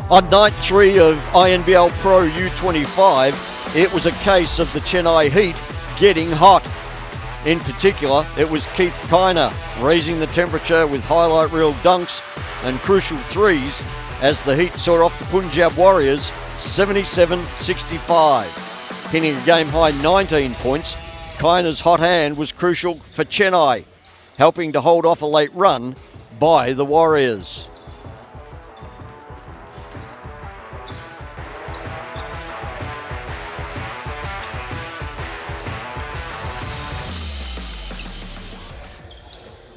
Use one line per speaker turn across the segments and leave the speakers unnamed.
On night 3 of INBL Pro U25, it was a case of the Chennai Heat getting hot. In particular, it was Keith Kiner raising the temperature with highlight reel dunks and crucial threes as the Heat saw off the Punjab Warriors 77-65. Hitting a game-high 19 points, Kiner's hot hand was crucial for Chennai, helping to hold off a late run by the Warriors.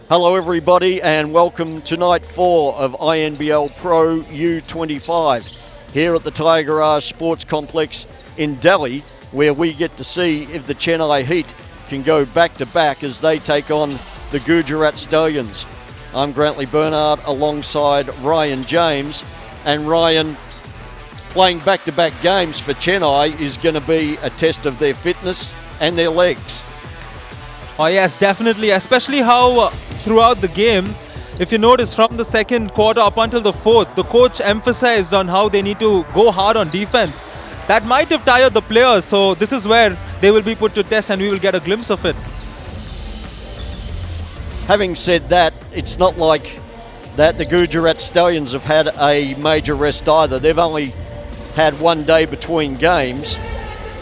Hello everybody and welcome to night 4 of INBL Pro U25 here at the THYAGRAJ Sports Complex in Delhi, where we get to see if the Chennai Heat can go back to back as they take on the Gujarat Stallions. I'm Grantley Bernard alongside Ryan James, and Ryan, playing back-to-back games for Chennai is going to be a test of their fitness and their legs.
Oh yes, definitely, especially how throughout the game, if you notice from the second quarter up until the fourth, the coach emphasized on how they need to go hard on defense. That might have tired the players, so this is where they will be put to test and we will get a glimpse of it.
Having said that, it's not like that the Gujarat Stallions have had a major rest either. They've only had one day between games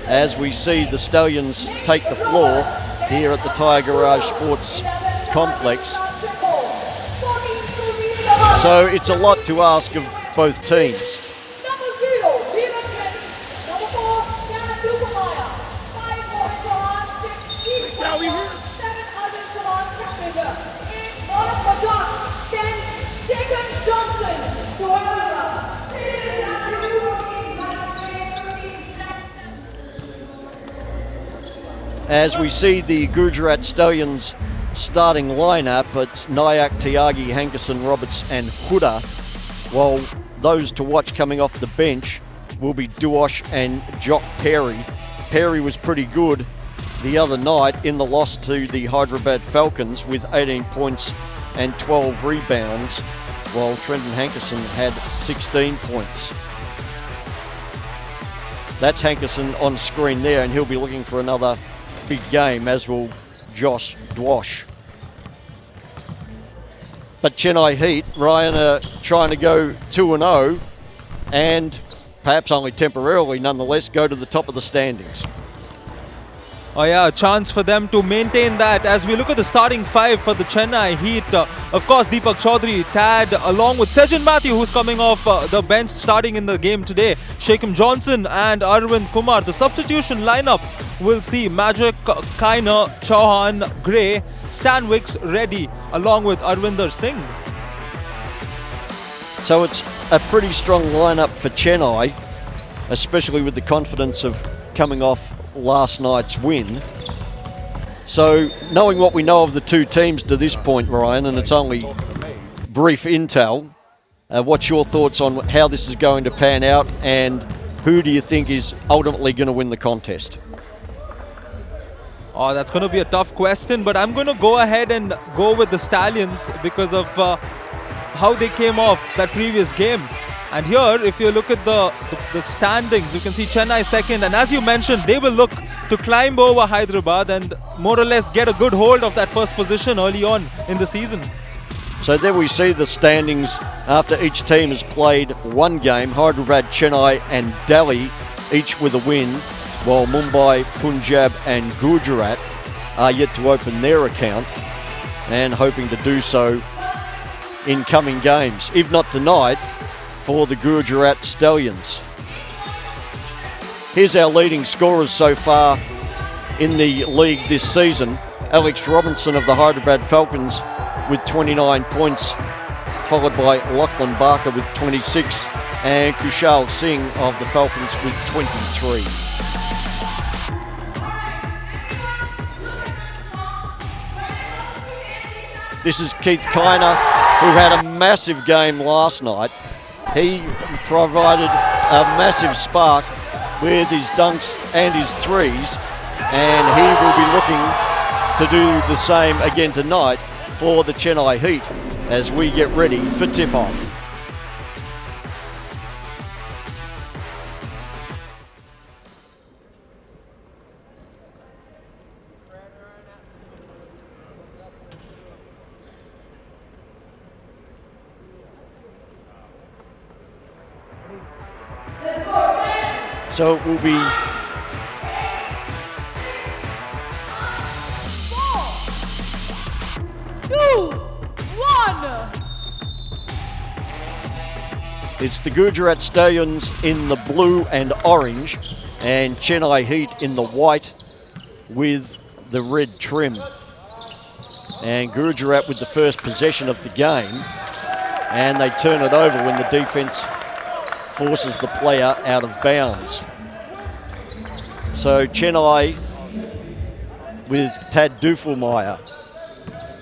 as we see the Stallions take the floor here at the THYAGRAJ Sports Complex. So it's a lot to ask of both teams. As we see the Gujarat Stallions starting lineup, it's Nayak, Tyagi, Hankerson, Roberts and Huda, while those to watch coming off the bench will be Duosh and Jock Perry. Perry was pretty good the other night in the loss to the Hyderabad Falcons with 18 points and 12 rebounds, while Trenton Hankerson had 16 points. That's Hankerson on screen there, and he'll be looking for another big game, as will Josh Dwash. But Chennai Heat, Ryan, are trying to go 2-0 and perhaps only temporarily nonetheless go to the top of the standings.
Oh yeah, a chance for them to maintain that. As we look at the starting five for the Chennai Heat, of course Deepak Chaudhary, Tad, along with Sejan Matthew, who's coming off the bench starting in the game today, Shakem Johnson and Arvind Kumar. The substitution lineup will see Magic, Kiner, Chauhan, Gray, Stanwicks, Reddy, along with Arvinder Singh.
So it's a pretty strong lineup for Chennai, especially with the confidence of coming off last night's win. So knowing what we know of the two teams to this point, Ryan, and it's only brief intel, what's your thoughts on how this is going to pan out, and who do you think is ultimately going to win the contest?
Oh, that's going to be a tough question, but I'm going to go ahead and go with the Stallions because of how they came off that previous game. And here, if you look at the standings, you can see Chennai second. And as you mentioned, they will look to climb over Hyderabad and more or less get a good hold of that first position early on in the season.
So there we see the standings after each team has played one game. Hyderabad, Chennai and Delhi, each with a win, while Mumbai, Punjab and Gujarat are yet to open their account and hoping to do so in coming games, if not tonight, for the Gujarat Stallions. Here's our leading scorers so far in the league this season. Alex Robinson of the Hyderabad Falcons with 29 points, followed by Lachlan Barker with 26 and Kushal Singh of the Falcons with 23. This is Keith Kiner, who had a massive game last night. He provided a massive spark with his dunks and his threes, and he will be looking to do the same again tonight for the Chennai Heat as we get ready for tip-off. So it will be
4, 2, 1.
It's the Gujarat Stallions in the blue and orange, and Chennai Heat in the white with the red trim. And Gujarat with the first possession of the game, and they turn it over when the defense forces the player out of bounds. So Chennai with Tad Duffelmeyer,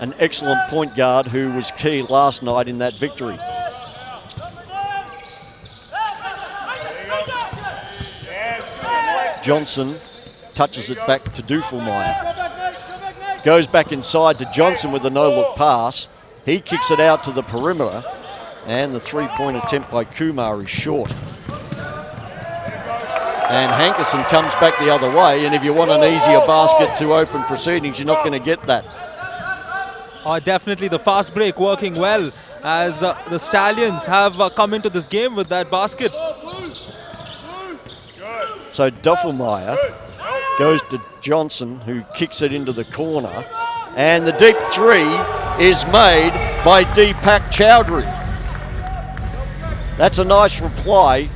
an excellent point guard who was key last night in that victory. Johnson touches it back to Duffelmeyer. Goes back inside to Johnson with a no-look pass. He kicks it out to the perimeter, and the three-point attempt by Kumar is short. And Hankerson comes back the other way, and if you want an easier basket to open proceedings, you're not going to get that.
Definitely the fast break working well as the Stallions have come into this game with that basket.
So Duffelmeyer goes to Johnson, who kicks it into the corner, and the deep three is made by Deepak Chowdhury. That's a nice reply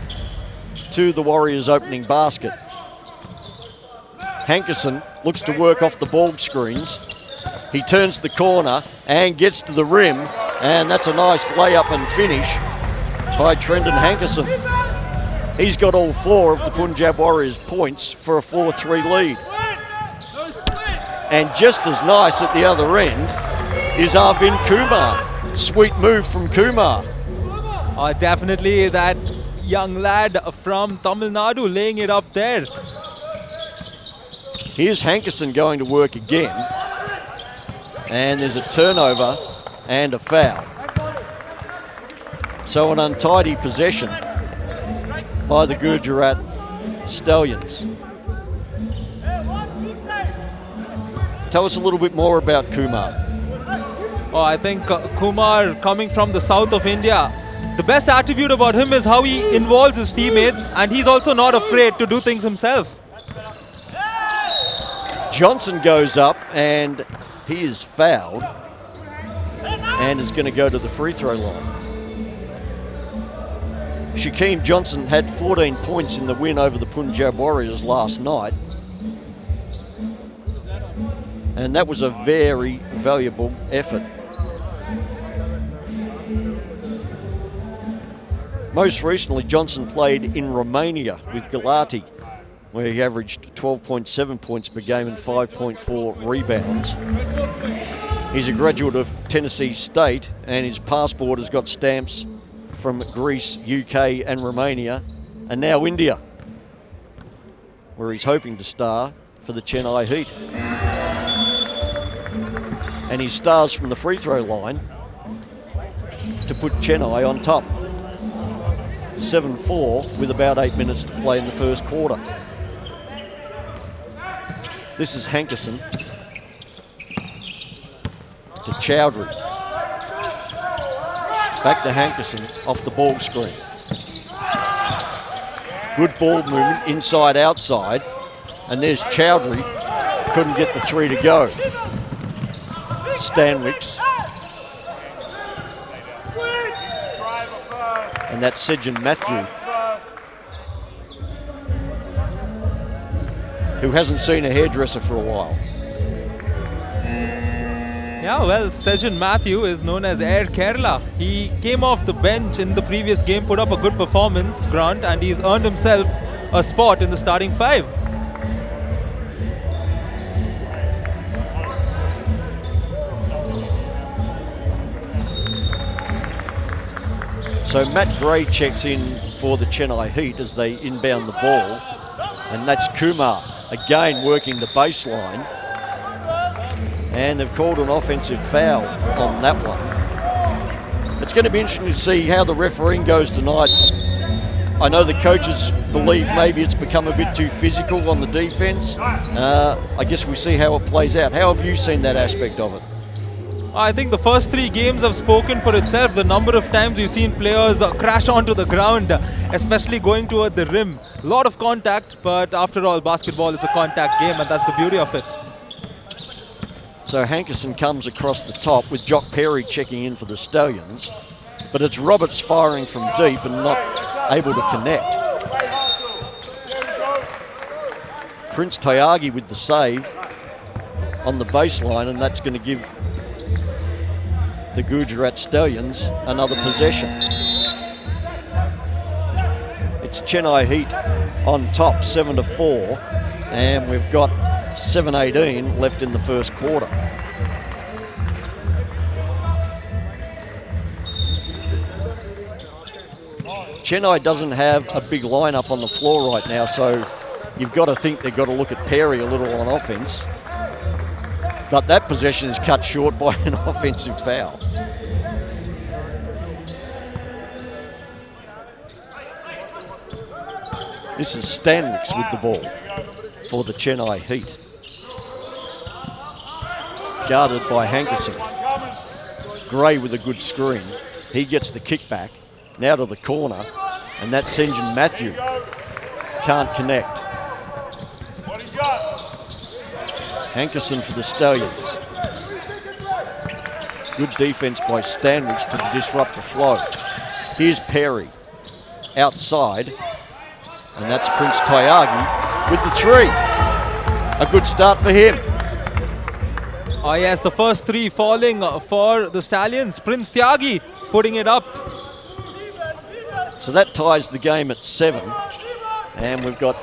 to the Warriors' opening basket. Hankerson looks to work off the ball screens. He turns the corner and gets to the rim, and that's a nice layup and finish by Trendon Hankerson. He's got all 4 of the Punjab Warriors points for a 4-3 lead. And just as nice at the other end is Arvind Kumar. Sweet move from Kumar.
Definitely that young lad from Tamil Nadu laying it up there.
Here's Hankerson going to work again. And there's a turnover and a foul. So an untidy possession by the Gujarat Stallions. Tell us a little bit more about Kumar.
I think Kumar, coming from the south of India, the best attribute about him is how he involves his teammates, and he's also not afraid to do things himself.
Johnson goes up and he is fouled and is going to go to the free throw line. Shaquem Johnson had 14 points in the win over the Punjab Warriors last night. And that was a very valuable effort. Most recently, Johnson played in Romania with Galati, where he averaged 12.7 points per game and 5.4 rebounds. He's a graduate of Tennessee State, and his passport has got stamps from Greece, UK and Romania, and now India, where he's hoping to star for the Chennai Heat. And he stars from the free throw line to put Chennai on top. 7-4 with about 8 minutes to play in the first quarter. This is Hankerson to Chowdhury. Back to Hankerson off the ball screen. Good ball movement inside outside, and there's Chowdhury. Couldn't get the 3 to go. Stanwicks. And that's Sejan Matthew, who hasn't seen a hairdresser for a while.
Yeah, well, Sejan Matthew is known as Air Kerala. He came off the bench in the previous game, put up a good performance, Grant, and he's earned himself a spot in the starting 5.
So Matt Gray checks in for the Chennai Heat as they inbound the ball. And that's Kumar, again working the baseline. And they've called an offensive foul on that one. It's going to be interesting to see how the refereeing goes tonight. I know the coaches believe maybe it's become a bit too physical on the defense. I guess we'll see how it plays out. How have you seen that aspect of it?
I think the first 3 games have spoken for itself. The number of times you've seen players crash onto the ground, especially going toward the rim. A lot of contact, but after all, basketball is a contact game, and that's the beauty of it.
So Hankerson comes across the top with Jock Perry checking in for the Stallions, but it's Roberts firing from deep and not able to connect. Prince Tyagi with the save on the baseline, and that's going to give the Gujarat Stallions another possession. It's Chennai Heat on top, 7-4, and we've got 7:18 left in the first quarter. Chennai doesn't have a big lineup on the floor right now, so you've got to think they've got to look at Perry a little on offense. But that possession is cut short by an offensive foul. This is Stanwicks with the ball for the Chennai Heat. Guarded by Hankerson. Gray with a good screen. He gets the kickback. Now to the corner. And that's St. John Matthew. Can't connect. Hankerson for the Stallions. Good defense by Stanwicks to disrupt the flow. Here's Perry. Outside. And that's Prince Tyagi with the three. A good start for him.
Oh yes, the first three falling for the Stallions. Prince Tyagi putting it up.
So that ties the game at 7. And we've got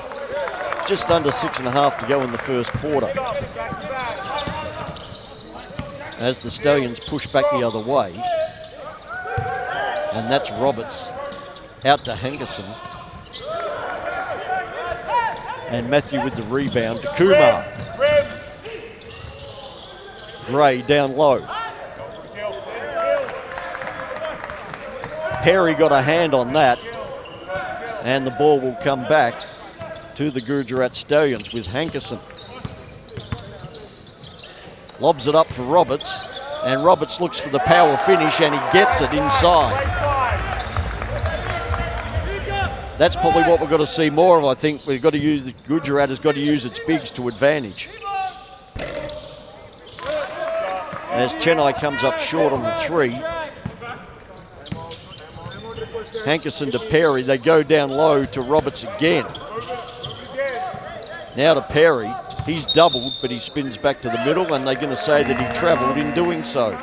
just under 6.5 to go in the first quarter. As the Stallions push back the other way. And that's Roberts out to Hankerson. And Matthew with the rebound to Kumar. Gray down low. Perry got a hand on that. And the ball will come back to the Gujarat Stallions with Hankerson. Lobs it up for Roberts. And Roberts looks for the power finish and he gets it inside. That's probably what we've got to see more of, I think. We've got to use, Gujarat has got to use its bigs to advantage. As Chennai comes up short on the three. Hankerson to Perry, they go down low to Roberts again. Now to Perry, he's doubled, but he spins back to the middle, and they're going to say that he travelled in doing so.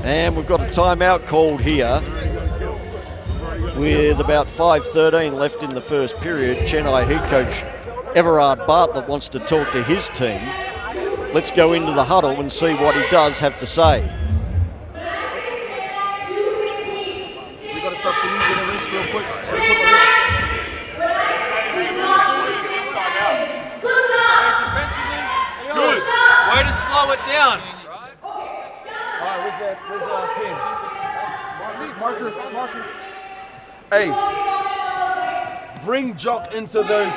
And we've got a timeout called here with about 5:13 left in the first period. Chennai Heat coach Everard Bartlett wants to talk to his team. Let's go into the huddle and see what he does have to say.
We got a sub for you, get a wrist real quick.
Good. Way to slow it down.
Alright, where's that pen? Marker. Hey, bring Jock into those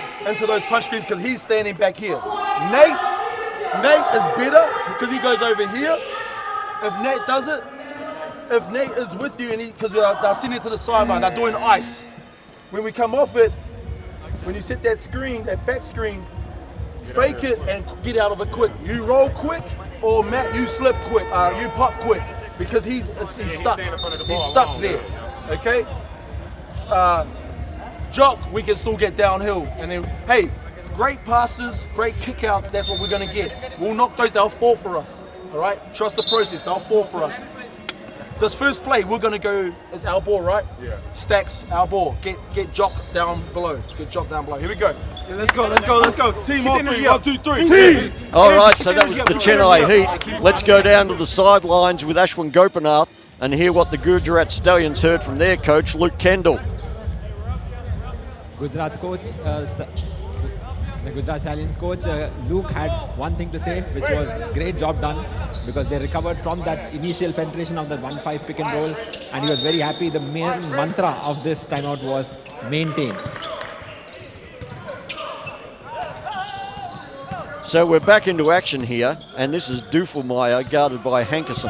punch screens because he's standing back here. Nate is better because he goes over here. If Nate does it, if Nate is with you and because they're sending it to the sideline, they're doing ice. When we come off it, when you set that screen, that back screen, fake it and get out of it quick. You roll quick, or Matt, you slip quick, you pop quick, because he's stuck. He's stuck there, okay? Jock, we can still get downhill. And then, hey, great passes, great kickouts, that's what we're gonna get. We'll knock those, they'll fall for us, all right? Trust the process, they'll fall for us. This first play, we're gonna go, it's our ball, right? Yeah. Stacks, our ball. Get Jock down below. Get Jock down below. Here we go.
Yeah, let's go.
Team on three, 1, 2, 3. Team!
All right, so that was the Chennai Heat. Let's go down to the sidelines with Ashwin Gopinath and hear what the Gujarat Stallions heard from their coach, Luke Kendall.
Gujarat coach, the Gujarat Stallions coach, Luke had one thing to say, which was great job done because they recovered from that initial penetration of the 1-5 pick and roll, and he was very happy. The main mantra of this timeout was maintain.
So we're back into action here, and this is Dufelmeyer guarded by Hankerson.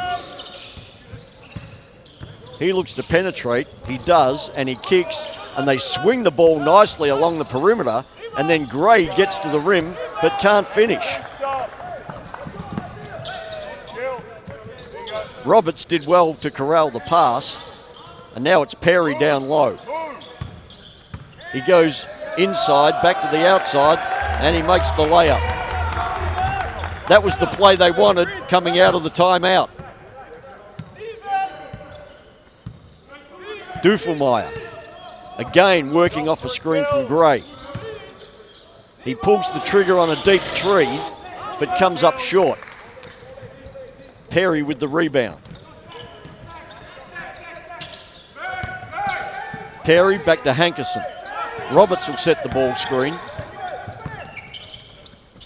He looks to penetrate. He does, and he kicks, and they swing the ball nicely along the perimeter, and then Gray gets to the rim but can't finish. Roberts did well to corral the pass, and now it's Perry down low. He goes inside, back to the outside, and he makes the layup. That was the play they wanted coming out of the timeout. Dufelmeyer, again working off a screen from Gray. He pulls the trigger on a deep three, but comes up short. Perry with the rebound. Perry back to Hankerson. Roberts will set the ball screen.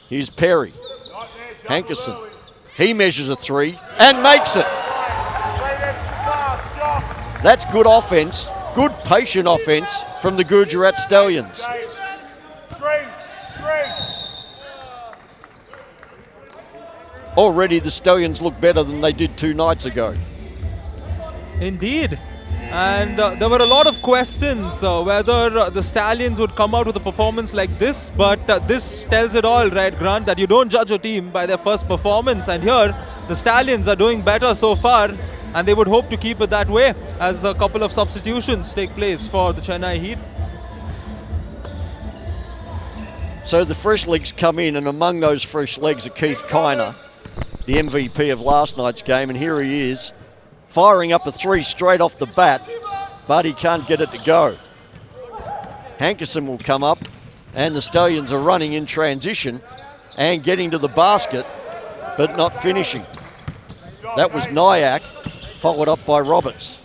Here's Perry. Hankerson. He measures a three and makes it. That's good offense, good patient offense from the Gujarat Stallions. Already the Stallions look better than they did 2 nights ago.
Indeed. And there were a lot of questions whether the Stallions would come out with a performance like this, but this tells it all, right, Grant, that you don't judge a team by their first performance. And here, the Stallions are doing better so far, and they would hope to keep it that way as a couple of substitutions take place for the Chennai Heat.
So the fresh legs come in, and among those fresh legs are Keith Kiner, the MVP of last night's game, and here he is, firing up a three straight off the bat, but he can't get it to go. Hankerson will come up, and the Stallions are running in transition and getting to the basket, but not finishing. That was Nyack, followed up by Roberts.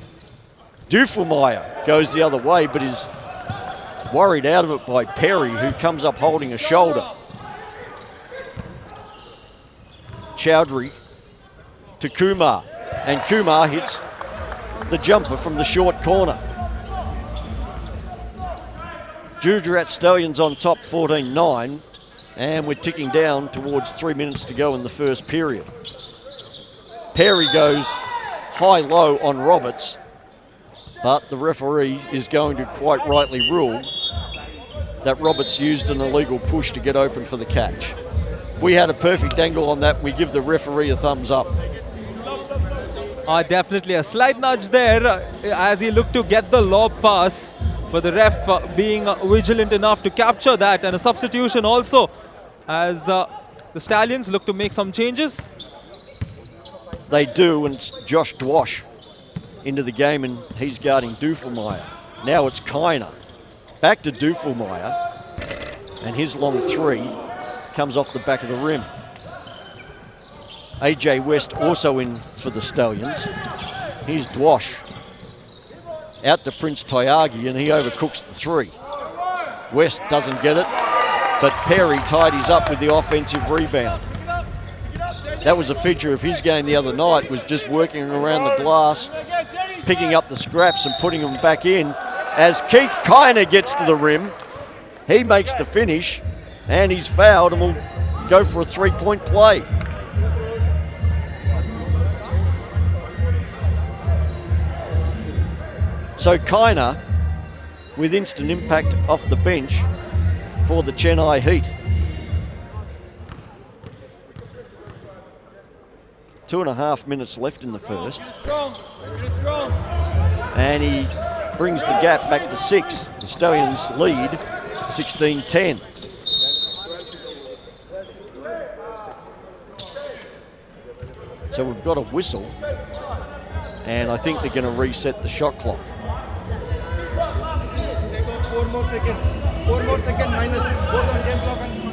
Dufelmeyer goes the other way, but is worried out of it by Perry, who comes up holding a shoulder. Chowdhury to Kumar, and Kumar hits the jumper from the short corner. Gujarat Stallions on top 14-9, and we're ticking down towards 3 minutes to go in the first period. Perry goes high-low on Roberts, but the referee is going to quite rightly rule that Roberts used an illegal push to get open for the catch. We had a perfect angle on that. We give the referee a thumbs up.
Definitely a slight nudge there as he looked to get the lob pass, but the ref being vigilant enough to capture that, and a substitution also as the Stallions look to make some changes.
They do, and it's Josh Dwash into the game, and he's guarding Dufelmeyer. Now it's Kiner. Back to Dufelmeyer, and his long three comes off the back of the rim. AJ West also in for the Stallions. Here's Dwash. Out to Prince Tyagi, and he overcooks the three. West doesn't get it, but Perry tidies up with the offensive rebound. That was a feature of his game the other night, was just working around the glass, picking up the scraps and putting them back in. As Keith Kiner gets to the rim, he makes the finish, and he's fouled and will go for a three-point play. So Kiner with instant impact off the bench for the Chennai Heat. 2.5 minutes left in the first. And he brings the gap back to 6. The Stallions lead 16-10. So we've got a whistle, and I think they're going to reset the shot clock.
4 more seconds. 4 more seconds minus both on game clock and...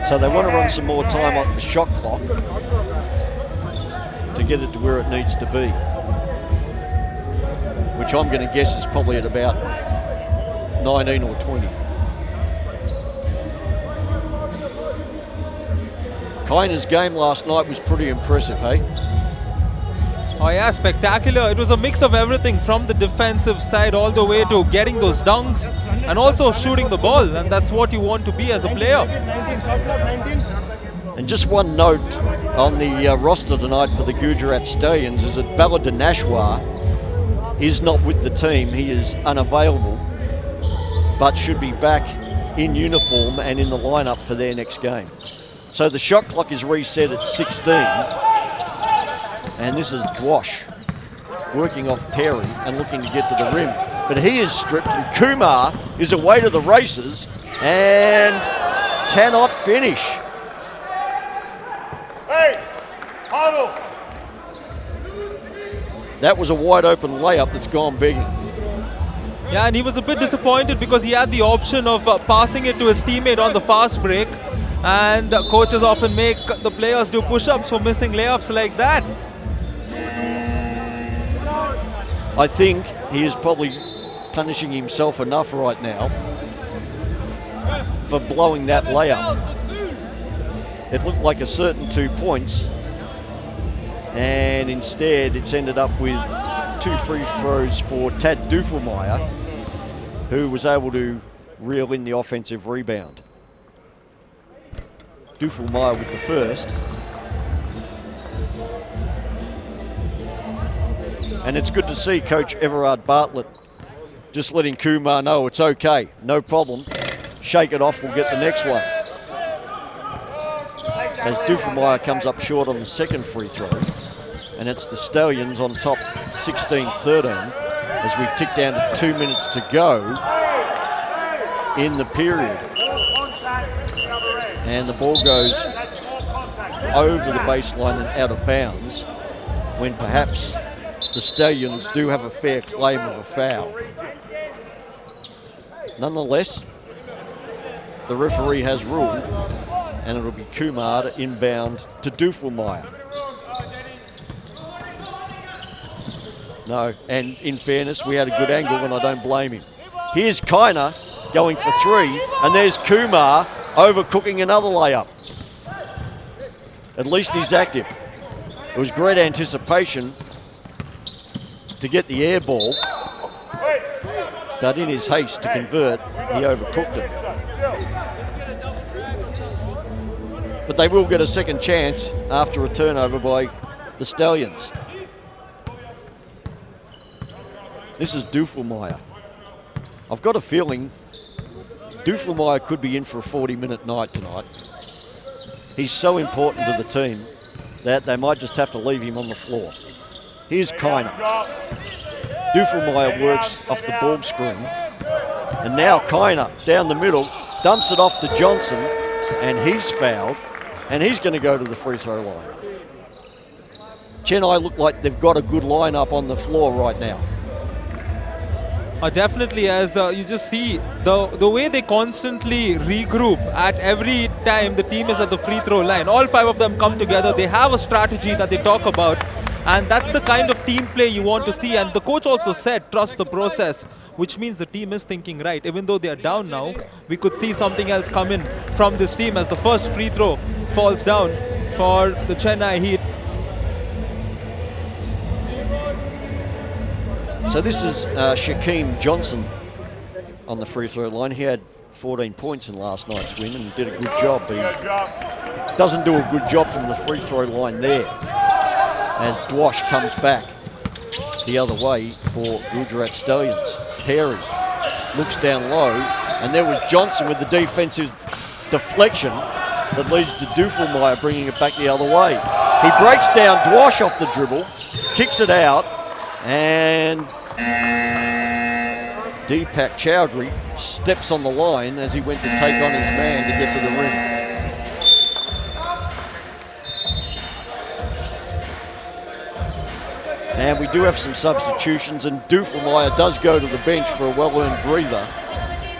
So they want to run some more time off the shot clock to get it to where it needs to be, which I'm going to guess is probably at about 19 or 20. Kiner's game last night was pretty impressive, hey?
Oh yeah, spectacular. It was a mix of everything from the defensive side all the way to getting those dunks. and also shooting the ball, and that's what you want to be as a player.
19, shot clock, 19.
And just one note on the roster tonight for the Gujarat Stallions is that Baladinashwar is not with the team. He is unavailable, but should be back in uniform and in the lineup for their next game. So the shot clock is reset at 16, and this is Dwash working off Perry and looking to get to the rim. But he is stripped, and Kumar is away to the races and cannot finish.
Hey, huddle.
That was a wide open layup that's gone begging.
Yeah, and he was a bit disappointed because he had the option of passing it to his teammate on the fast break, and coaches often make the players do push-ups for missing layups like that.
I think he is probably punishing himself enough right now for blowing that layup. It looked like a certain 2 points, and instead it's ended up with 2 free throws for Tad Dufelmeyer, who was able to reel in the offensive rebound. Dufelmeyer with the first. And it's good to see Coach Everard Bartlett just letting Kumar know it's okay, no problem. Shake it off, we'll get the next one. As Dufelmeyer comes up short on the second free throw. And it's the Stallions on top 16-13 as we tick down to 2 minutes to go in the period. And the ball goes over the baseline and out of bounds when perhaps the Stallions do have a fair claim of a foul. Nonetheless, the referee has ruled, and it'll be Kumar to inbound to Dufelmeyer. No, and in fairness, we had a good angle and I don't blame him. Here's Kaina going for 3, and there's Kumar overcooking another layup. At least he's active. It was great anticipation to get the air ball, but in his haste to convert, he overcooked it. But they will get a second chance after a turnover by the Stallions. This is Dufelmeyer. I've got a feeling Dufelmeyer could be in for a 40-minute night tonight. He's so important to the team that they might just have to leave him on the floor. Here's Kaina. Dufelmeyer works off the ball screen. And now Kaina down the middle, dumps it off to Johnson, and he's fouled. And he's going to go to the free throw line. Chennai look like they've got a good lineup on the floor right now.
Definitely, as you just see the way they constantly regroup at every time the team is at the free throw line. All 5 of them come together. They have a strategy that they talk about, and that's the kind of team play you want to see. And the coach also said, trust the process, which means the team is thinking right. Even though they are down now, we could see something else come in from this team as the first free throw falls down for the Chennai Heat.
So this is Shaquem Johnson on the free throw line. He had 14 points in last night's win and did a good job, but he doesn't do a good job from the free throw line there as Dwash comes back the other way for Gujarat Stallions. Perry looks down low, and there was Johnson with the defensive deflection that leads to Dufelmeyer bringing it back the other way. He breaks down Dwash off the dribble, kicks it out, and Deepak Chowdhury steps on the line as he went to take on his man to get to the rim. And we do have some substitutions, and Dufelmeyer does go to the bench for a well-earned breather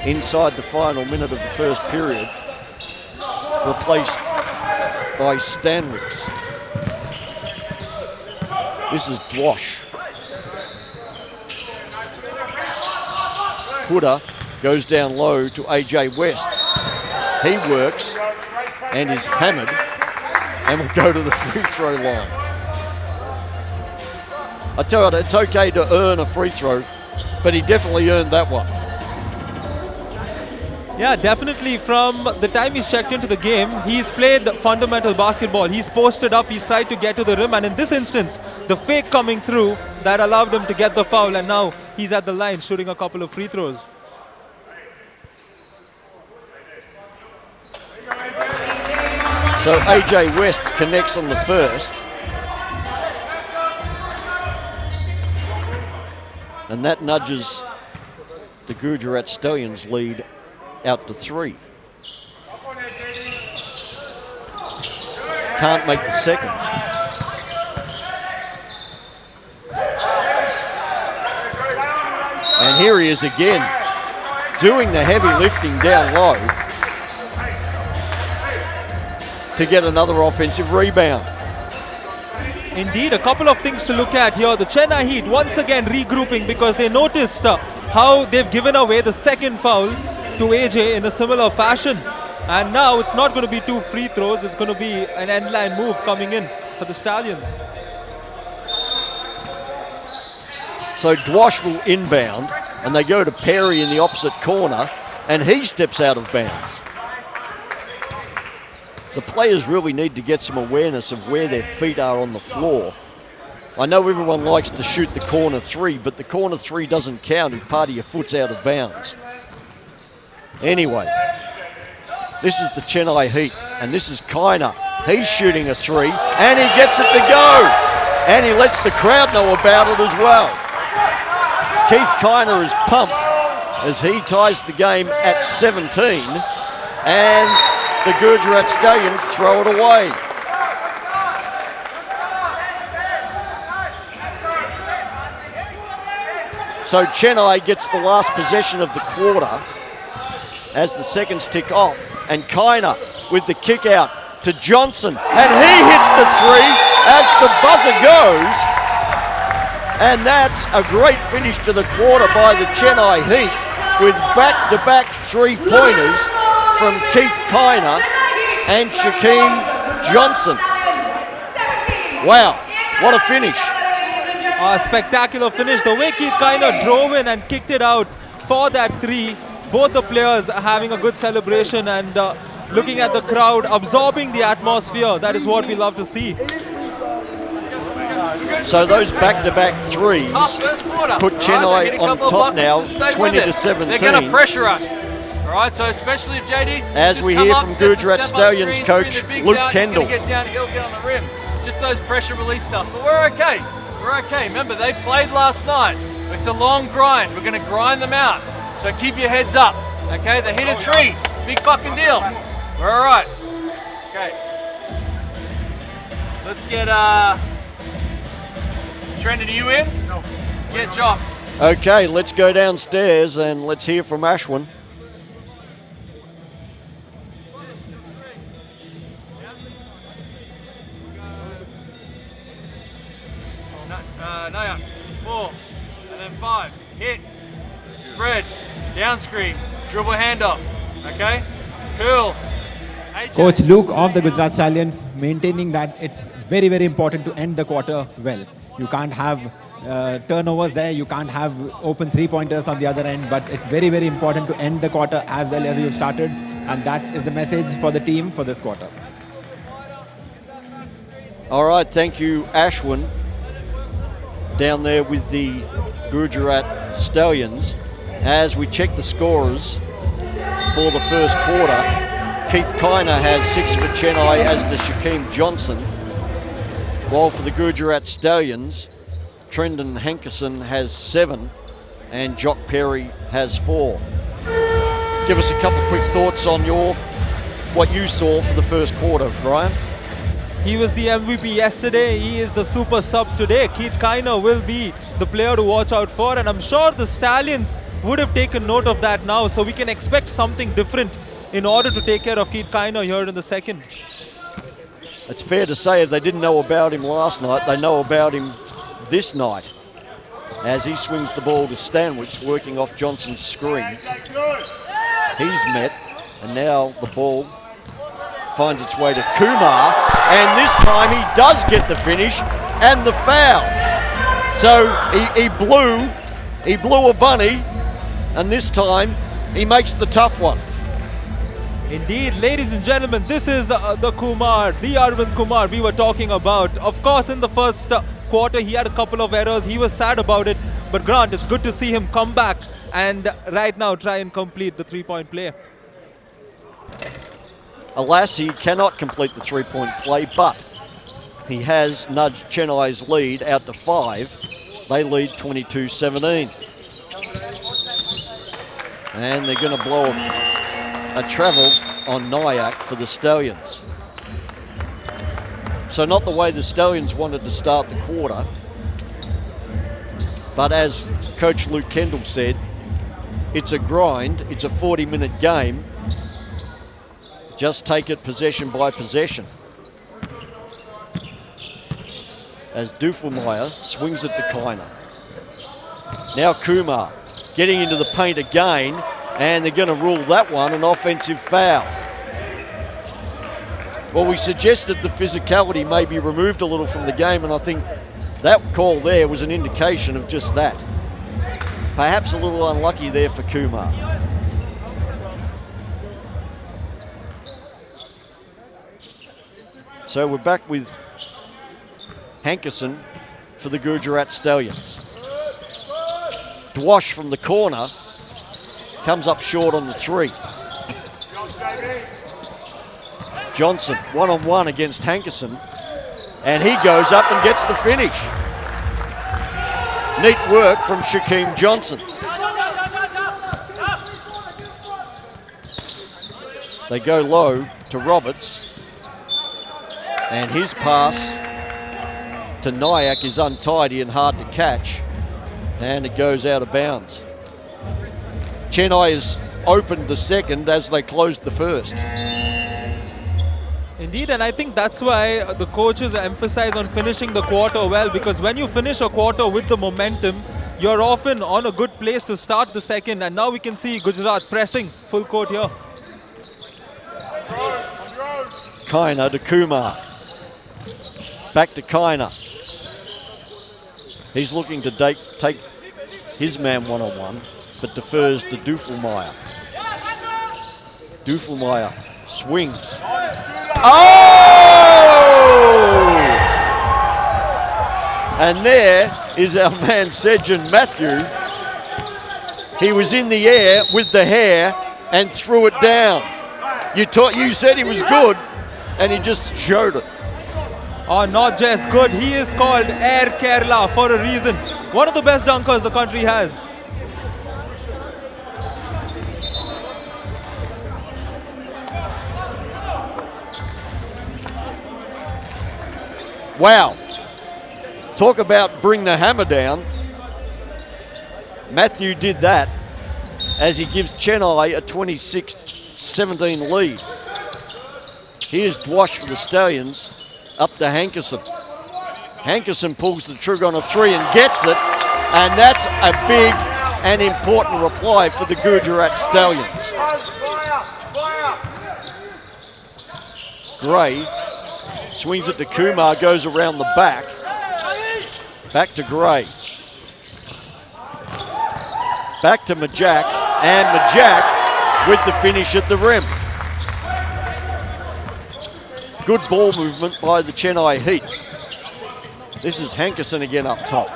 inside the final minute of the first period, replaced by Stanwicks. This is Dwash. Putter goes down low to AJ West. He works and is hammered and will go to the free throw line. I tell you what, it's okay to earn a free throw, but he definitely earned that one.
Yeah, definitely. From the time he's checked into the game, he's played fundamental basketball. He's posted up, he's tried to get to the rim, and in this instance, the fake coming through that allowed him to get the foul, and now he's at the line shooting a couple of free throws.
So AJ West connects on the first. And that nudges the Gujarat Stallions lead out to 3. Can't make the second. And here he is again, doing the heavy lifting down low to get another offensive rebound.
Indeed, a couple of things to look at here. The Chennai Heat once again regrouping because they noticed how they've given away the second foul to AJ in a similar fashion. And now it's not going to be 2 free throws, it's going to be an end line move coming in for the Stallions.
So Dwash will inbound and they go to Perry in the opposite corner and he steps out of bounds. The players really need to get some awareness of where their feet are on the floor. I know everyone likes to shoot the corner 3, but the corner 3 doesn't count if part of your foot's out of bounds. Anyway, this is the Chennai Heat, and this is Kiner. He's shooting a 3, and he gets it to go. And he lets the crowd know about it as well. Keith Kiner is pumped as he ties the game at 17, and the Gujarat Stallions throw it away. So Chennai gets the last possession of the quarter as the seconds tick off. And Kiner with the kick out to Johnson. And he hits the 3 as the buzzer goes. And that's a great finish to the quarter by the Chennai Heat with back-to-back 3-pointers from Keith Kiner and Shaquem Johnson. Wow, what a finish.
A spectacular finish. The way Keith Kiner drove in and kicked it out for that 3. Both the players are having a good celebration and looking at the crowd, absorbing the atmosphere. That is what we love to see.
So those back-to-back 3s put Chennai on top now, 20-17.
They're going to pressure us. All right, so especially if JD,
as we hear from Gujarat Stallions coach Luke Kendall.
Get downhill, get on the rim. Just those pressure release stuff. But we're okay. We're okay. Remember, they played last night. It's a long grind. We're going to grind them out. So keep your heads up. Okay, they hit a 3. Big fucking deal. We're all right. Okay. Let's get Trendon, are you in? No. Get Jock.
Okay, let's go downstairs and let's hear from Ashwin.
Naya, 4, and then 5. Hit, spread, down screen, dribble handoff. Okay, cool.
Coach Luke of the Gujarat Stallions maintaining that it's very, very important to end the quarter well. You can't have turnovers there, you can't have open 3-pointers on the other end, but it's very, very important to end the quarter as well as you've started, and that is the message for the team for this quarter.
All right, thank you, Ashwin. Down there with the Gujarat Stallions. As we check the scorers for the first quarter, Keith Kiner has 6 for Chennai, as does Shaquem Johnson. While for the Gujarat Stallions, Trendon Hankerson has 7 and Jock Perry has 4. Give us a couple quick thoughts on what you saw for the first quarter, Brian.
He was the MVP yesterday, he is the super sub today. Keith Kiner will be the player to watch out for, and I'm sure the Stallions would have taken note of that now, so we can expect something different in order to take care of Keith Kiner here in the second.
It's fair to say if they didn't know about him last night, they know about him this night, as he swings the ball to Stanwicks, working off Johnson's screen. He's met, and now the ball finds its way to Kumar, and this time he does get the finish and the foul. So he blew a bunny, and this time he makes the tough one.
Indeed, ladies and gentlemen, this is the Kumar, the Arvind Kumar we were talking about. Of course, in the first quarter, he had a couple of errors. He was sad about it. But Grant, it's good to see him come back and right now try and complete the three-point play.
Alas, he cannot complete the three-point play, but he has nudged Chennai's lead out to 5. They lead 22-17. And they're going to blow a travel on Nyack for the Stallions. So not the way the Stallions wanted to start the quarter, but as Coach Luke Kendall said, it's a grind, it's a 40-minute game. Just take it possession by possession. As Dufelmeyer swings it to Kiner. Now Kumar getting into the paint again, and they're going to rule that one an offensive foul. Well, we suggested the physicality may be removed a little from the game, and I think that call there was an indication of just that. Perhaps a little unlucky there for Kumar. So we're back with Hankerson for the Gujarat Stallions. Dwash from the corner comes up short on the 3. Johnson one-on-one against Hankerson, and he goes up and gets the finish. Neat work from Shaquem Johnson. They go low to Roberts, and his pass to Nyack is untidy and hard to catch, and it goes out of bounds. Chennai has opened the second as they closed the first.
Indeed, and I think that's why the coaches emphasize on finishing the quarter well, because when you finish a quarter with the momentum, you're often on a good place to start the second, and now we can see Gujarat pressing full court here.
Kiner to Kumar. Back to Kiner. He's looking to take his man one-on-one, but defers to Dufelmeyer. Dufelmeyer swings. Oh! And there is our man Sejan Matthew. He was in the air with the hair and threw it down. You said he was good, and he just showed it.
Oh, not just good. He is called Air Kerala for a reason. One of the best dunkers the country has.
Wow. Talk about bring the hammer down. Matthew did that as he gives Chennai a 26-17 lead. Here's Dwash for the Stallions, up to Hankerson. Hankerson pulls the trigger on a 3 and gets it, and that's a big and important reply for the Gujarat Stallions. Gray swings it to Kumar, goes around the back. Back to Gray. Back to Majak, and Majak with the finish at the rim. Good ball movement by the Chennai Heat. This is Hankerson again up top.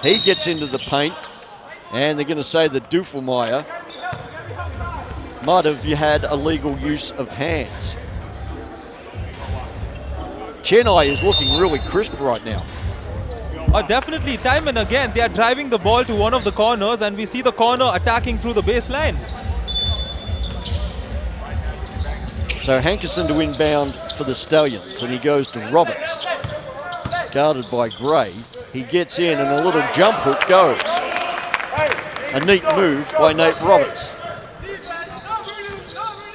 He gets into the paint, and they're going to say that Dufelmeyer might have had illegal use of hands. Chennai is looking really crisp right now.
Definitely, time and again, they are driving the ball to one of the corners, and we see the corner attacking through the baseline.
So Hankerson to inbound for the Stallions, and he goes to Roberts. Guarded by Gray. He gets in, and a little jump hook goes. A neat move by Nate Roberts.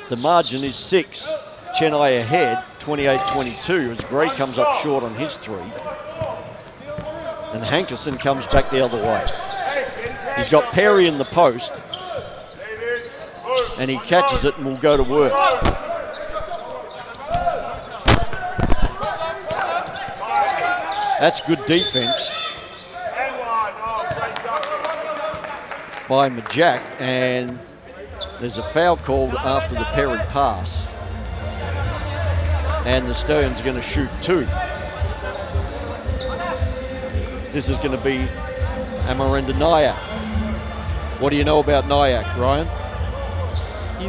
The margin is 6. Chennai ahead, 28-22, as Gray comes up short on his 3. And Hankerson comes back the other way. He's got Perry in the post, and he catches it and will go to work. That's good defense by Majak, and There's a foul called after the Perry pass. And the Stallions are going to shoot 2. This is going to be Amarinda Nyack. What do you know about Nyack, Ryan?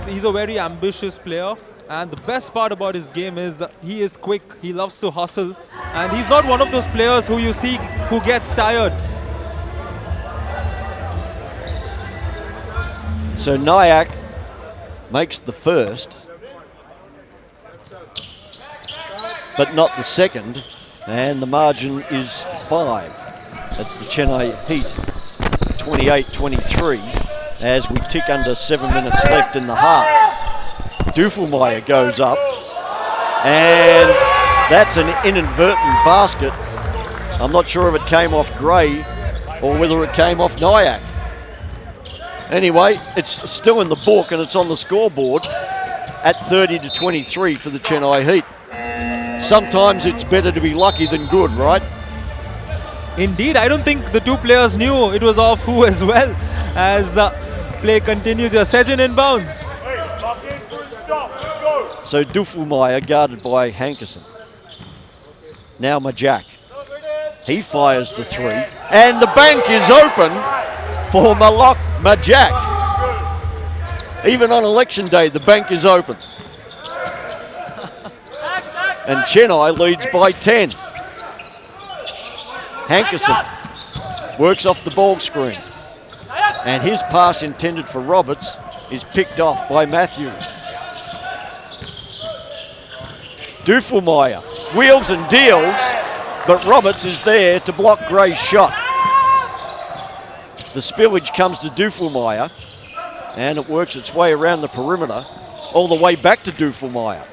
He's a very ambitious player, and the best part about his game is he is quick, he loves to hustle, and he's not one of those players who you see who gets tired.
So Nyack makes the first, but not the second, and the margin is 5. That's the Chennai Heat, 28-23, as we tick under 7 minutes left in the half. Duffelmeyer goes up, and that's an inadvertent basket. I'm not sure if it came off Gray or whether it came off Nyack. Anyway, it's still in the book and it's on the scoreboard at 30-23 for the Chennai Heat. Sometimes it's better to be lucky than good, right?
Indeed, I don't think the 2 players knew it was off who as well, as the play continues. Sejan inbounds.
So Duffelmeyer guarded by Hankerson. Now Majak. He fires the 3, and the bank is open for Malak Majak. Even on election day, the bank is open. And Chennai leads by 10. Hankerson works off the ball screen. And his pass intended for Roberts is picked off by Matthews. Duffelmeyer wheels and deals, but Roberts is there to block Gray's shot. The spillage comes to Duffelmeyer, and it works its way around the perimeter, all the way back to Duffelmeyer.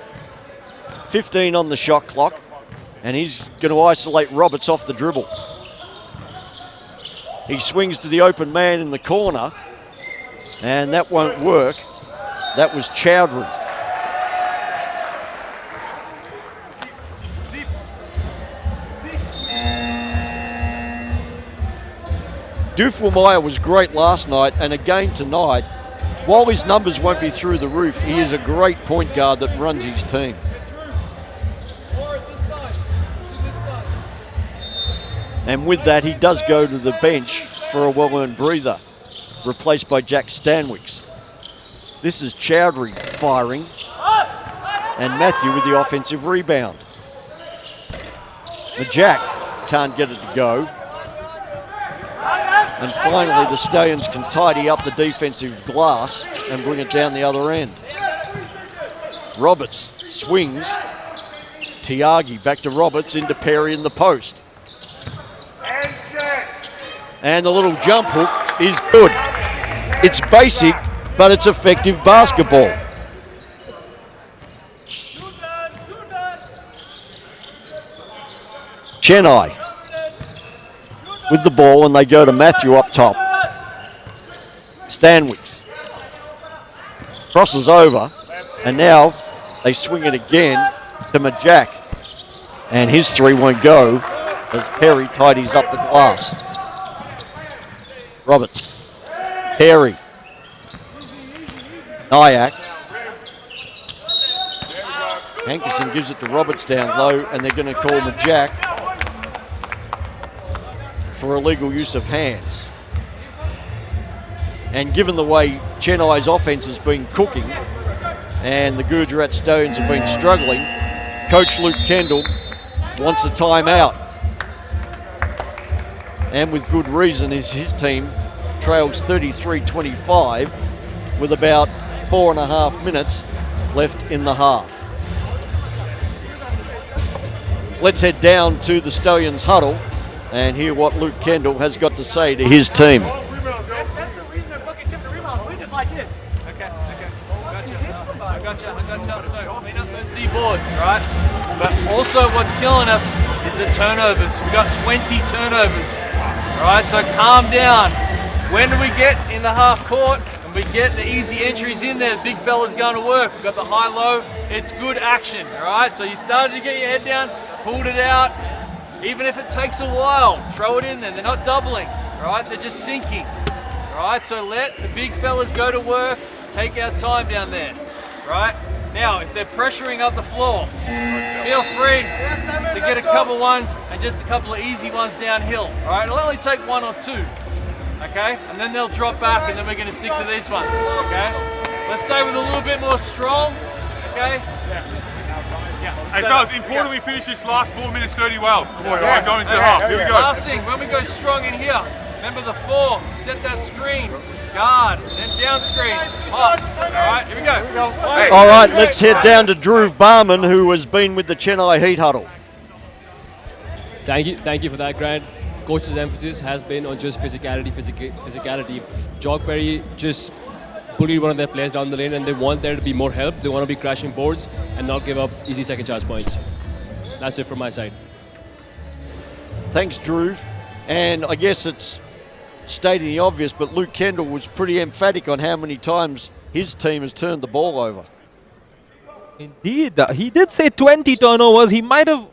15 on the shot clock, and he's going to isolate Roberts off the dribble. He swings to the open man in the corner, and that won't work. That was Chowdhury. Duffelmeyer was great last night, and again tonight. While his numbers won't be through the roof, he is a great point guard that runs his team. And with that, he does go to the bench for a well-earned breather, replaced by Jack Stanwicks. This is Chowdhury firing, and Matthew with the offensive rebound. The Jack can't get it to go. And finally, the Stallions can tidy up the defensive glass and bring it down the other end. Roberts swings. Tyagi back to Roberts, into Perry in the post. And the little jump hook is good. It's basic, but it's effective basketball. Chennai with the ball, and they go to Matthew up top. Stanwicks crosses over, and now they swing it again to Majak, and his 3 won't go as Perry tidies up the glass. Roberts, Perry, Nyack. Hankerson gives it to Roberts down low, and they're going to call Majak for illegal use of hands. And given the way Chennai's offense has been cooking and the Gujarat Stallions have been struggling, Coach Luke Kendall wants a timeout. And with good reason, as his team trails 33-25 with about 4.5 minutes left in the half. Let's head down to the Stallions huddle and hear what Luke Kendall has got to say to his team.
That's the reason they're fucking tipping the rebounds. We just like this. Okay. I gotcha. So clean up those D boards, right? But also what's killing us is the turnovers. We got 20 turnovers, right? So calm down. When we get in the half court and we get the easy entries in there, the big fella's going to work. We've got the high-low. It's good action, all right? So you started to get your head down, pulled it out. Even if it takes a while, throw it in there. They're not doubling, all right? They're just sinking, all right? So let the big fellas go to work. Take our time down there, right? Now, if they're pressuring up the floor, feel free to get a couple ones and just a couple of easy ones downhill, all right? It'll only take one or two, okay? And then they'll drop back and then we're gonna stick to these ones, okay? Let's stay with a little bit more strong, okay?
Hey fellas, important we finish this last 4 minutes 30 well. Going to half. Here we go.
Last thing, when we go strong in here, remember the 4, set that screen, guard, then down screen, hop. All right, here we go. Hey.
All right, let's head down to Drew Barman, who has been with the Chennai Heat huddle.
Thank you for that, Grant. Coach's emphasis has been on just physicality. Jock Perry just bullied one of their players down the lane, and they want there to be more help. They want to be crashing boards and not give up easy second chance points. That's it from my side.
Thanks, Drew. And I guess it's stating the obvious, but Luke Kendall was pretty emphatic on how many times his team has turned the ball over.
Indeed, he did say 20 turnovers. He might have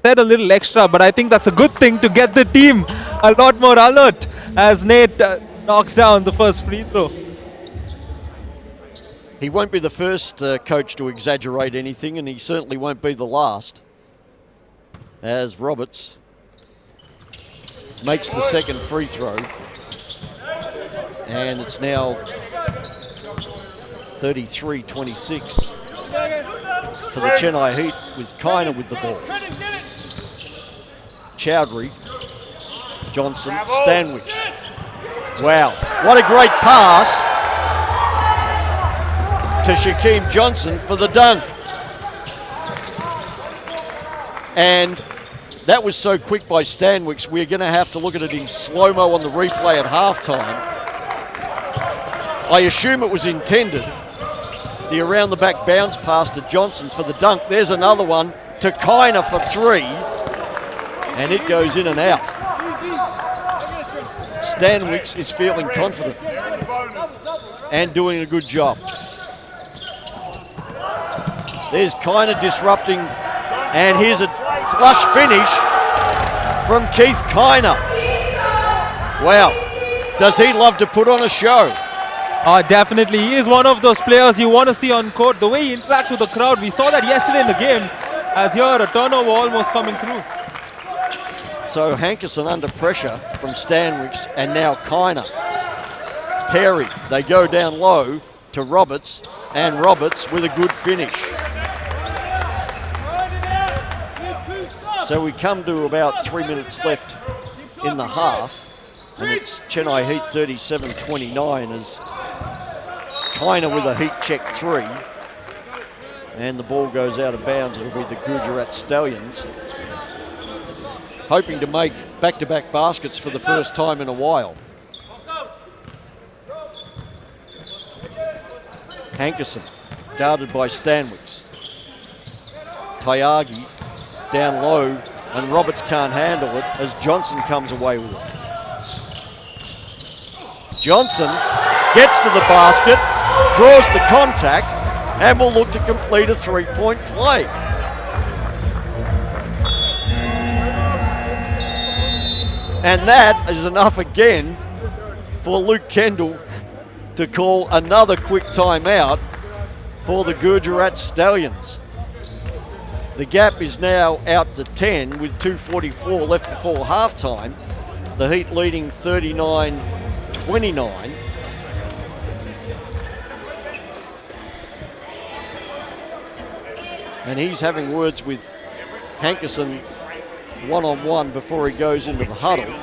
said a little extra, but I think that's a good thing to get the team a lot more alert as Nate knocks down the first free throw.
He won't be the first coach to exaggerate anything, and he certainly won't be the last, as Roberts makes the second free throw. And it's now 33-26 for the Chennai Heat, with Kiner with the ball. Chowdhury, Johnson, Stanwicks. Wow, what a great pass to Shaquem Johnson for the dunk. And that was so quick by Stanwicks, we're going to have to look at it in slow-mo on the replay at halftime. I assume it was intended. The around-the-back bounce pass to Johnson for the dunk. There's another one to Kiner for 3. And it goes in and out. Stanwicks is feeling confident and doing a good job. There's Kiner disrupting, and here's a flush finish from Keith Kiner. Wow, does he love to put on a show?
Definitely, he is one of those players you want to see on court. The way he interacts with the crowd, we saw that yesterday in the game, as here a turnover almost coming through.
So Hankerson under pressure from Stanwicks, and now Kiner. Perry, they go down low to Roberts, and Roberts with a good finish. So we come to about 3 minutes left in the half, and it's Chennai Heat 37-29 as Kiner with a heat check 3, and the ball goes out of bounds. It'll be the Gujarat Stallions, hoping to make back-to-back baskets for the first time in a while. Hankerson, guarded by Stanwicks. Tyagi down low, and Roberts can't handle it as Johnson comes away with it. Johnson gets to the basket, draws the contact, and will look to complete a three-point play. And that is enough again for Luke Kendall to call another quick timeout for the Gujarat Stallions. The gap is now out to 10 with 2:44 left before halftime. The Heat leading 39-29. And he's having words with Hankerson one-on-one before he goes into the huddle.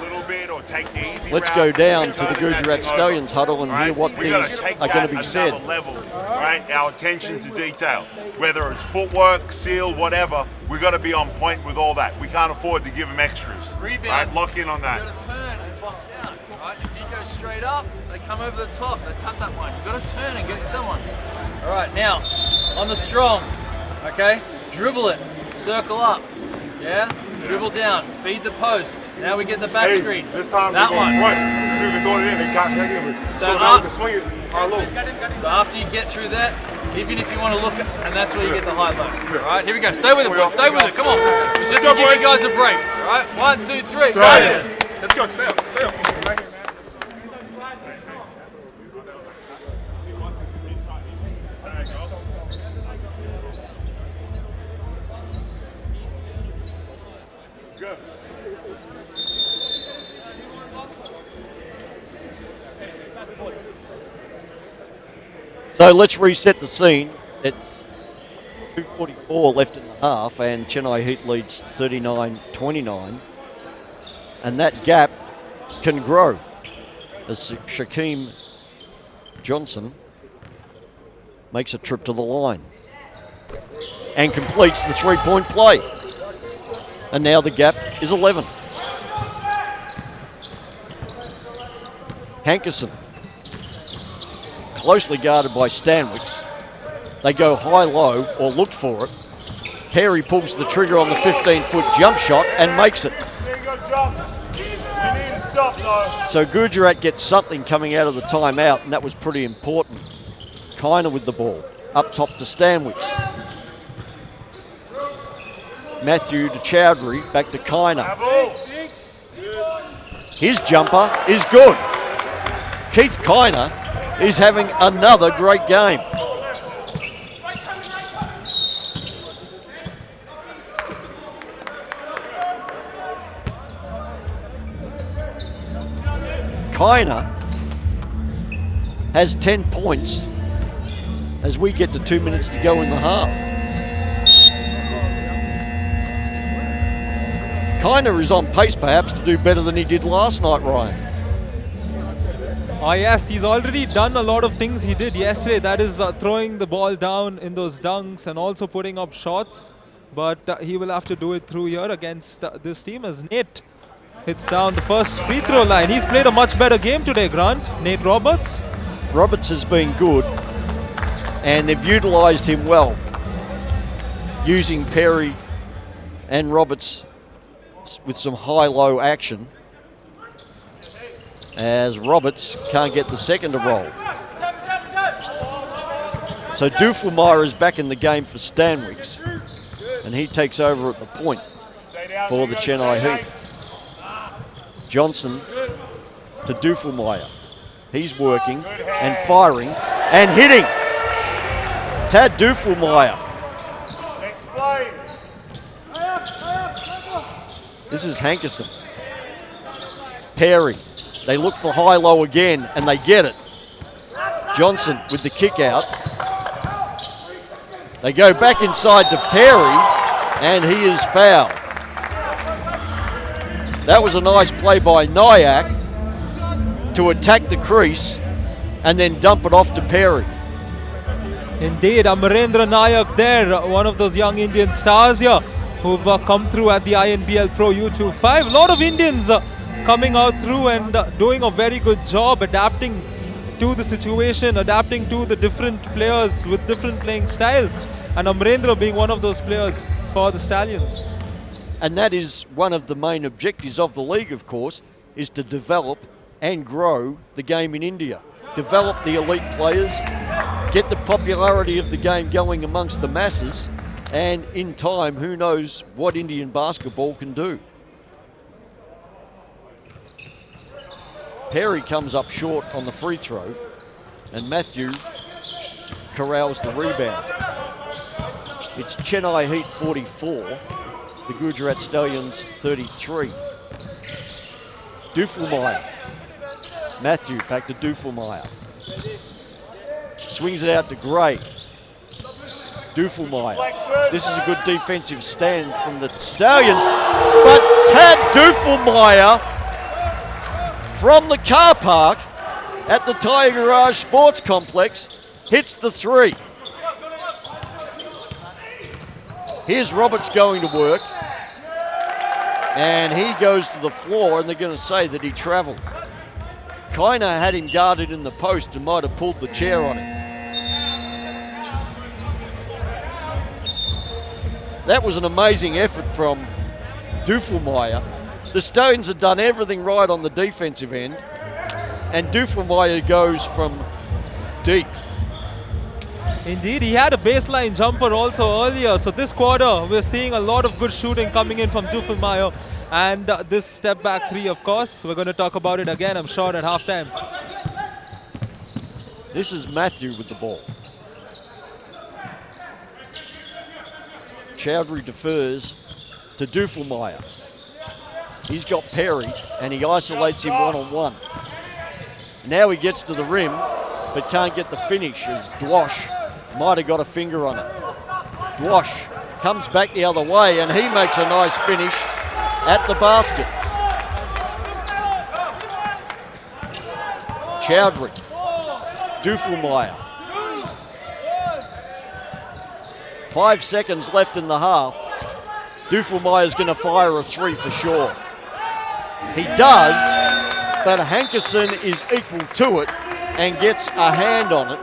Let's go down to the Gujarat Stallions huddle and hear what things are going to be said.
Right, our attention to detail, whether it's footwork, seal, whatever, we've got to be on point with all that. We can't afford to give them extras.
Rebound.
Right, lock in on that.
You've got to turn and box out. Right, if you go straight up, they come over the top. They tap that one. You've got to turn and get someone. All right, now on the strong. Okay, dribble it, circle up. Yeah. Dribble down, feed the post. Now we get the back screen.
This time
that one.
See, we throw it in and got
so
now we can swing it high low.
So after you get through that, even if you want to look at, and that's where you get the high low. All right, here we go. Stay with it, boys. Stay with it. Come on. It's just to give you guys a break. All right, 1, 2, 3.
Let's go. Stay up. Stay up.
So let's reset the scene. It's 2:44 left in the half, and Chennai Heat leads 39-29. And that gap can grow as Shaquem Johnson makes a trip to the line and completes the three-point play. And now the gap is 11. Hankerson, closely guarded by Stanwicks. They go high-low, or look for it. Perry pulls the trigger on the 15-foot jump shot and makes it. So Gujarat gets something coming out of the timeout, and that was pretty important. Kiner with the ball, up top to Stanwicks. Matthew to Chowdhury, back to Kiner. His jumper is good. Keith Kiner is having another great game. Kiner has 10 points as we get to 2 minutes to go in the half. Kiner is on pace perhaps to do better than he did last night, Ryan.
Oh yes, he's already done a lot of things he did yesterday. That is throwing the ball down in those dunks and also putting up shots. But he will have to do it through here against this team as Nate hits down the first free throw line. He's played a much better game today, Grant. Nate Roberts.
Roberts has been good, and they've utilised him well, using Perry and Roberts with some high-low action, as Roberts can't get the second to roll. So Duffelmeyer is back in the game for Stanwicks, and he takes over at the point for the Chennai Heat. Johnson to Duffelmeyer. He's working and firing and hitting. Tad Duffelmeyer. This is Hankerson. Perry. They look for high-low again, and they get it. Johnson with the kick out. They go back inside to Perry, and he is fouled. That was a nice play by Nayak to attack the crease and then dump it off to Perry.
Indeed, Amarendra Nayak there, one of those young Indian stars here who've come through at the INBL Pro U25. A lot of Indians coming out through and doing a very good job adapting to the situation, adapting to the different players with different playing styles. And Amarendra being one of those players for the Stallions.
And that is one of the main objectives of the league, of course, is to develop and grow the game in India. Develop the elite players, get the popularity of the game going amongst the masses, and in time, who knows what Indian basketball can do. Perry comes up short on the free throw, and Matthew corrals the rebound. It's Chennai Heat 44. The Gujarat Stallions 33. Duffelmeyer. Matthew back to Duffelmeyer. Swings it out to Gray. Duffelmeyer. This is a good defensive stand from the Stallions. But Tad Duffelmeyer from the car park at the THYAGRAJ Sports Complex hits the three. Here's Roberts going to work. And he goes to the floor, and they're going to say that he travelled. Kiner had him guarded in the post and might have pulled the chair on him. That was an amazing effort from Duffelmeyer. The Stallions had done everything right on the defensive end, and Duffelmeyer goes from deep.
Indeed, he had a baseline jumper also earlier. So this quarter, we're seeing a lot of good shooting coming in from Duffelmeyer. And this step back three, of course, we're going to talk about it again, I'm sure, at halftime.
This is Matthew with the ball. Chowdhury defers to Duffelmeyer. He's got Perry, and he isolates him one-on-one. Now he gets to the rim, but can't get the finish as Dwash might have got a finger on it. Dwash comes back the other way and he makes a nice finish at the basket. Chowdhury, Duffelmeyer. 5 seconds left in the half. Duffelmeyer's going to fire a three for sure. He does, but Hankerson is equal to it and gets a hand on it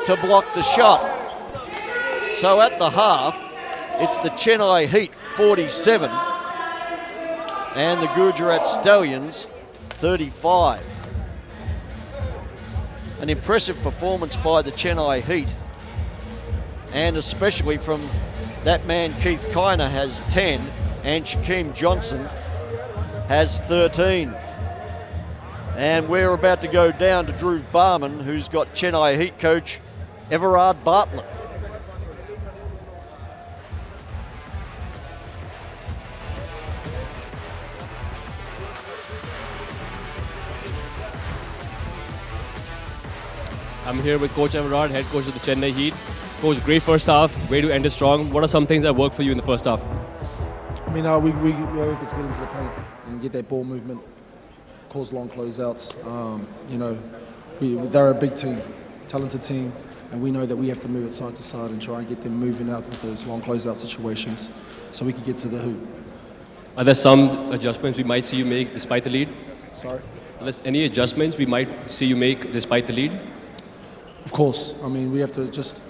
to block the shot. So at the half, it's the Chennai Heat 47 and the Gujarat Stallions 35. An impressive performance by the Chennai Heat, and especially from that man Keith Kiner has 10 and Shaquem Johnson has 13. And we're about to go down to Drew Barman, who's got Chennai Heat coach Everard Bartlett.
I'm here with Coach Everard, head coach of the Chennai Heat. Coach, great first half, way to end it strong. What are some things that worked for you in the first half?
I mean, we just get into the paint and get that ball movement, cause long closeouts. You know, they're a big team, talented team, and we know that we have to move it side to side and try and get them moving out into those long closeout situations so we can get to the hoop.
Are there some adjustments we might see you make despite the lead?
Sorry?
Are there any adjustments we might see you make despite the lead?
Of course. I mean, we have to just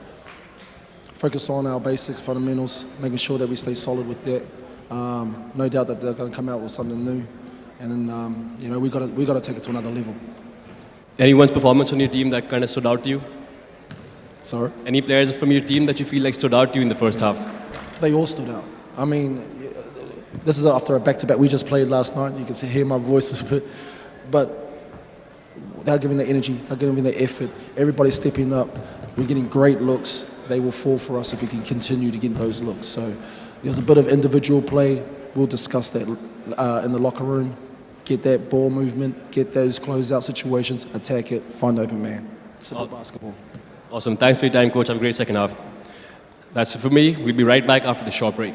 focus on our basics, fundamentals, making sure that we stay solid with that. No doubt that they're going to come out with something new, and then you know we got to take it to another level.
Anyone's performance on your team that kind of stood out to you?
Sorry?
Any players from your team that you feel like stood out to you in the first half?
They all stood out. I mean, this is after a back-to-back we just played last night. You can hear my voice a bit, but they're giving the energy, they're giving the effort. Everybody's stepping up. We're getting great looks. They will fall for us if we can continue to get those looks. So there's a bit of individual play. We'll discuss that in the locker room. Get that ball movement, get those closeout situations, attack it, find open man. Simple basketball.
Awesome. Thanks for your time, Coach. Have a great second half. That's it for me. We'll be right back after the short break.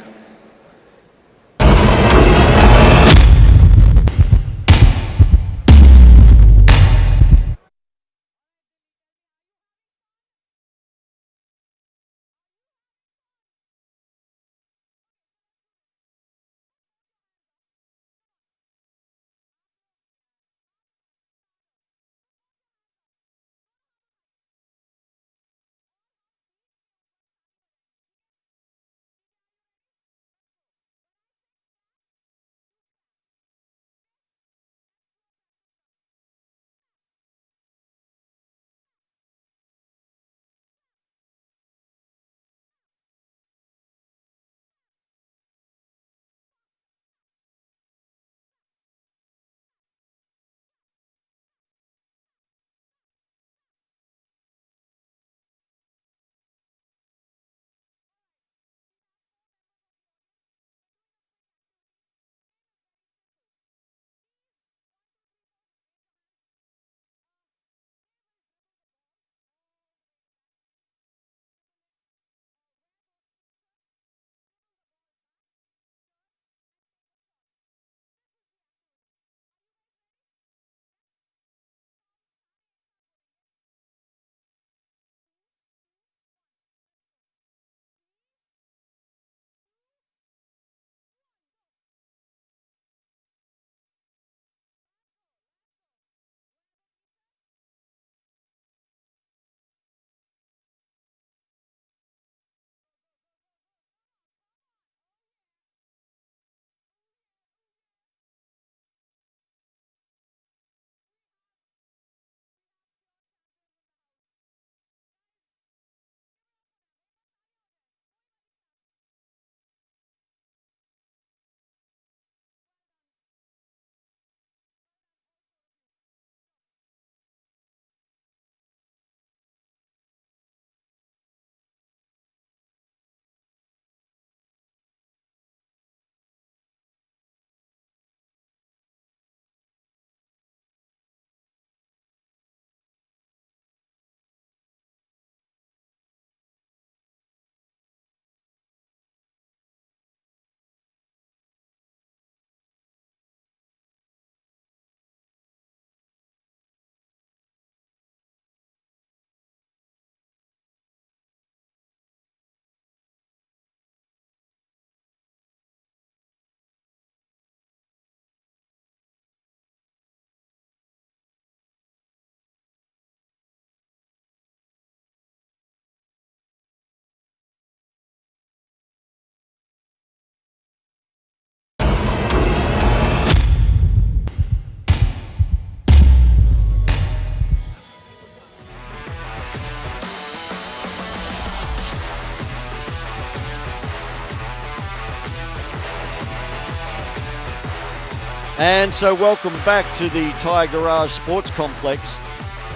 And so welcome back to the THYAGRAJ Sports Complex,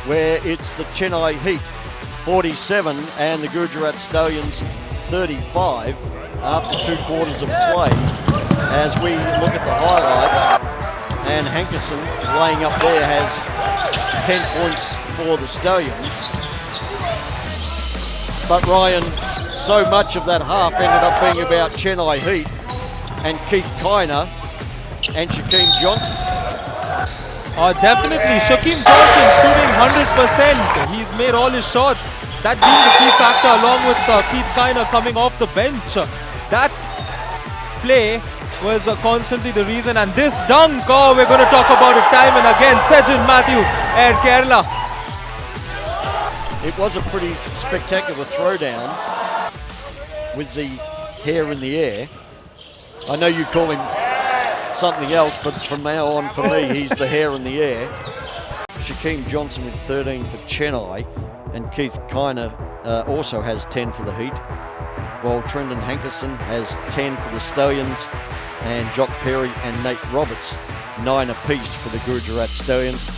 where it's the Chennai Heat 47 and the Gujarat Stallions 35 after 2 quarters of play. As we look at the highlights, and Hankerson laying up there has 10 points for the Stallions. But Ryan, so much of that half ended up being about Chennai Heat and Keith Kiner and Shaquem Johnson.
Definitely, Shaquem Johnson shooting 100%. He's made all his shots. That being the key factor, along with Keith Kiner coming off the bench. That play was constantly the reason. And this dunk, oh, we're going to talk about it time and again. Sejan Matthew, Air Kerala.
It was a pretty spectacular throwdown with the hair in the air. I know you call him something else, but from now on, for me, he's the hair in the air. Shaquem Johnson with 13 for Chennai, and Keith Kiner also has 10 for the Heat, while Trendon Hankerson has 10 for the Stallions, and Jock Perry and Nate Roberts 9 apiece for the Gujarat Stallions.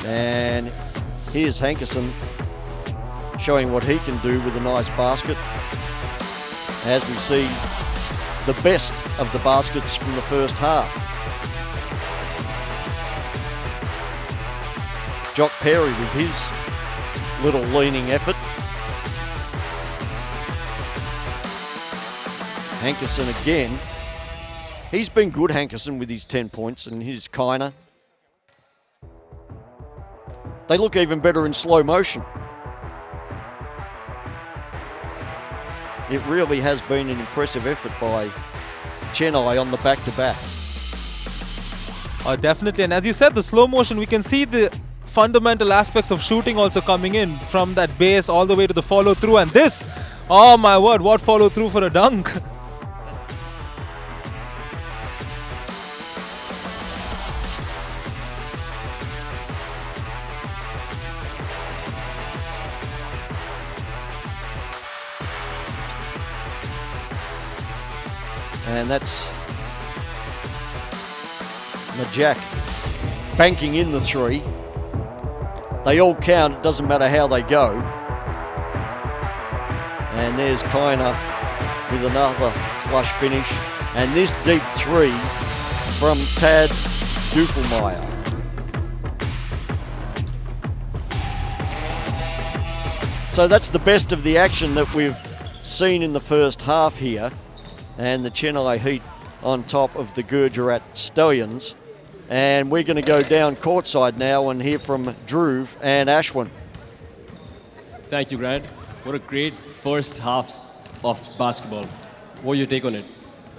And here's Hankerson showing what he can do with a nice basket, as we see the best of the baskets from the first half. Jock Perry with his little leaning effort. Hankerson again. He's been good, Hankerson, with his 10 points, and his Kiner. They look even better in slow motion. It really has been an impressive effort by Chennai on the back-to-back.
Definitely, and as you said, the slow motion, we can see the fundamental aspects of shooting also coming in from that base all the way to the follow-through. And this, oh my word, what follow-through for a dunk.
And that's Majak banking in the 3. They all count, it doesn't matter how they go. And there's Kiner with another flush finish. And this deep 3 from Tad Dufelmeyer. So that's the best of the action that we've seen in the first half here. And the Chennai Heat on top of the Gujarat Stallions. And we're going to go down courtside now and hear from Dhruv and Ashwin.
Thank you, Grant. What a great first half of basketball. What your take on it?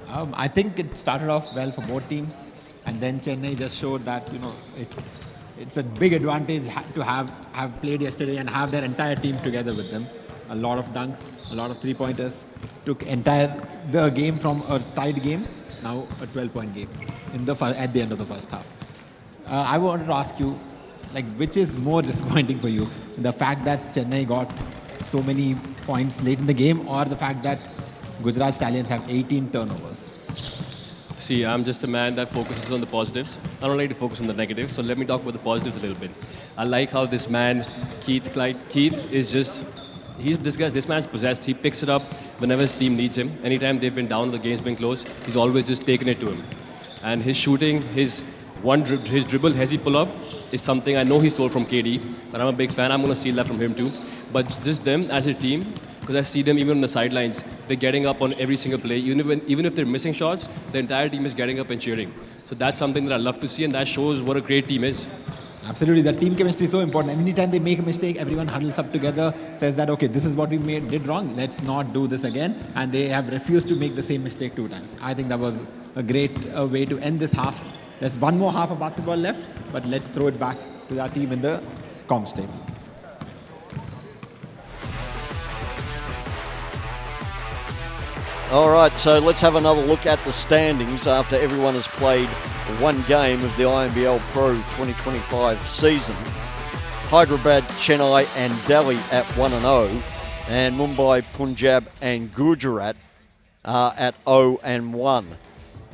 I think it started off well for both teams, and then Chennai just showed that it's a big advantage to have played yesterday and have their entire team together with them. A lot of dunks, a lot of 3-pointers. Took the game from a tied game, now a 12-point game at the end of the first half. I wanted to ask you, which is more disappointing for you? The fact that Chennai got so many points late in the game, or the fact that Gujarat Stallions have 18 turnovers?
See, I'm just a man that focuses on the positives. I don't like to focus on the negatives, so let me talk about the positives a little bit. I like how this man, Keith is just... This man's possessed. He picks it up whenever his team needs him. Anytime they've been down or the game's been close, he's always just taken it to him. And his shooting, his dribble hezzy pull-up is something I know he stole from KD, but I'm a big fan. I'm going to steal that from him too. But just them as a team, because I see them even on the sidelines, they're getting up on every single play. Even if they're missing shots, the entire team is getting up and cheering. So that's something that I love to see, and that shows what a great team is.
Absolutely, the team chemistry is so important. Anytime they make a mistake, everyone huddles up together, says that, okay, this is what we did wrong, let's not do this again. And they have refused to make the same mistake 2 times. I think that was a great way to end this half. There's one more half of basketball left, but let's throw it back to our team in the comms table.
All right, so let's have another look at the standings after everyone has played one game of the INBL Pro 2025 season. Hyderabad, Chennai and Delhi at 1-0. And Mumbai, Punjab and Gujarat are at 0-1.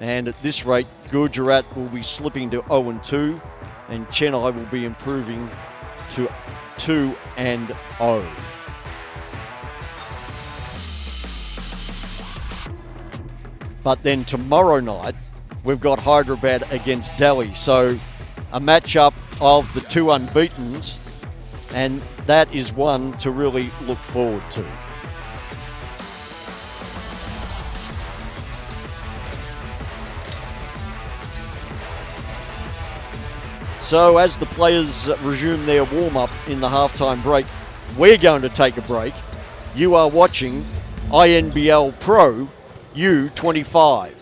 And at this rate, Gujarat will be slipping to 0-2 and Chennai will be improving to 2-0. But then tomorrow night, we've got Hyderabad against Delhi. So a matchup of the two unbeatens, and that is one to really look forward to. So as the players resume their warm-up in the halftime break, we're going to take a break. You are watching INBL Pro U25.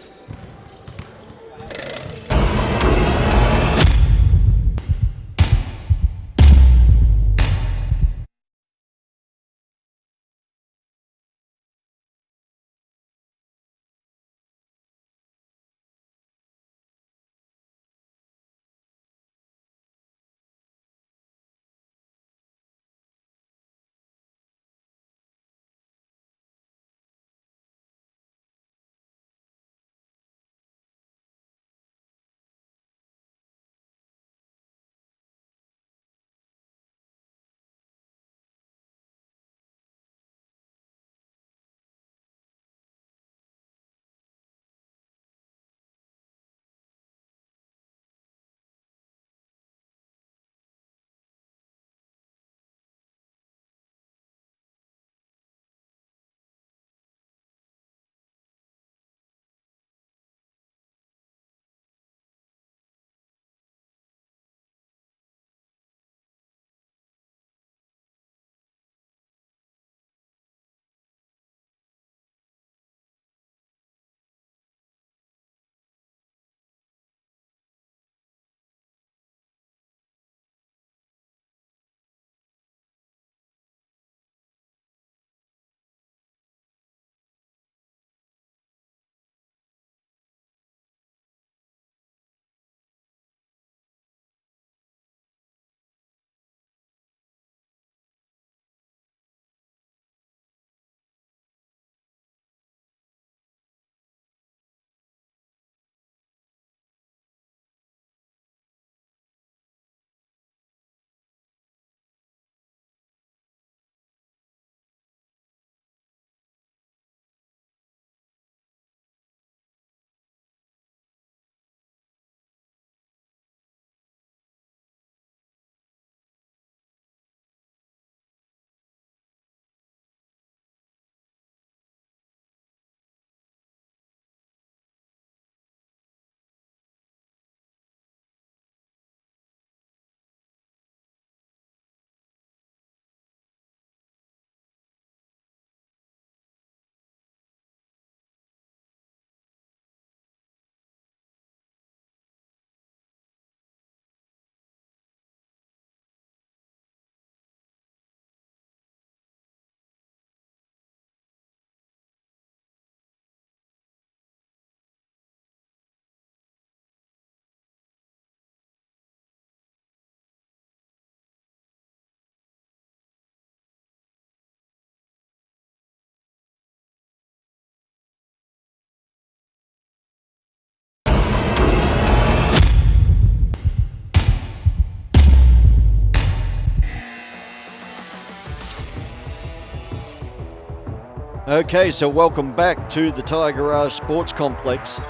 Okay, so welcome back to the THYAGRAJ Sports Complex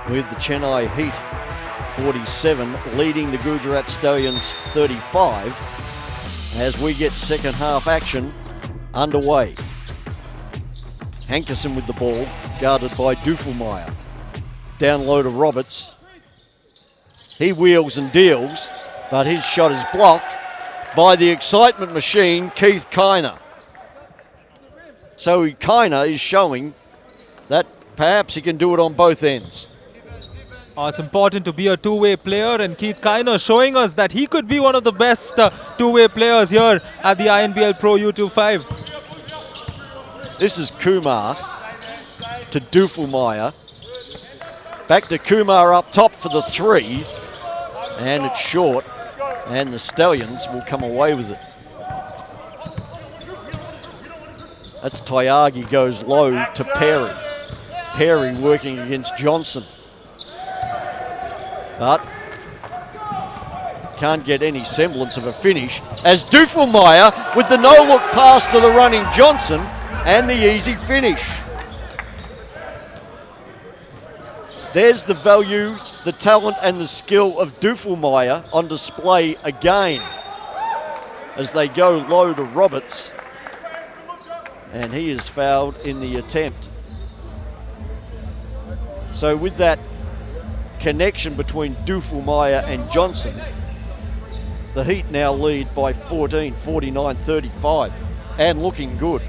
with the Chennai Heat 47 leading the Gujarat Stallions 35 as we get second half action underway. Hankerson with the ball, guarded by Dufelmeyer. Down low to Roberts. He wheels and deals, but his shot is blocked by the excitement machine, Keith Kiner. So Kiner is showing that perhaps he can do it on both ends.
It's important to be a two-way player, and Keith Kiner showing us that he could be one of the best two-way players here at the INBL Pro U25.
This is Kumar to Dufelmeyer. Back to Kumar up top for the three, and it's short, and the Stallions will come away with it. That's Tyagi goes low to Perry. Perry working against Johnson. But can't get any semblance of a finish as Dufelmeyer with the no-look pass to the running Johnson and the easy finish. There's the value, the talent and the skill of Dufelmeyer on display again as they go low to Roberts, and he is fouled in the attempt. So with that connection between Dufelmeyer and Johnson, the Heat now lead by 14, 49-35, and looking good.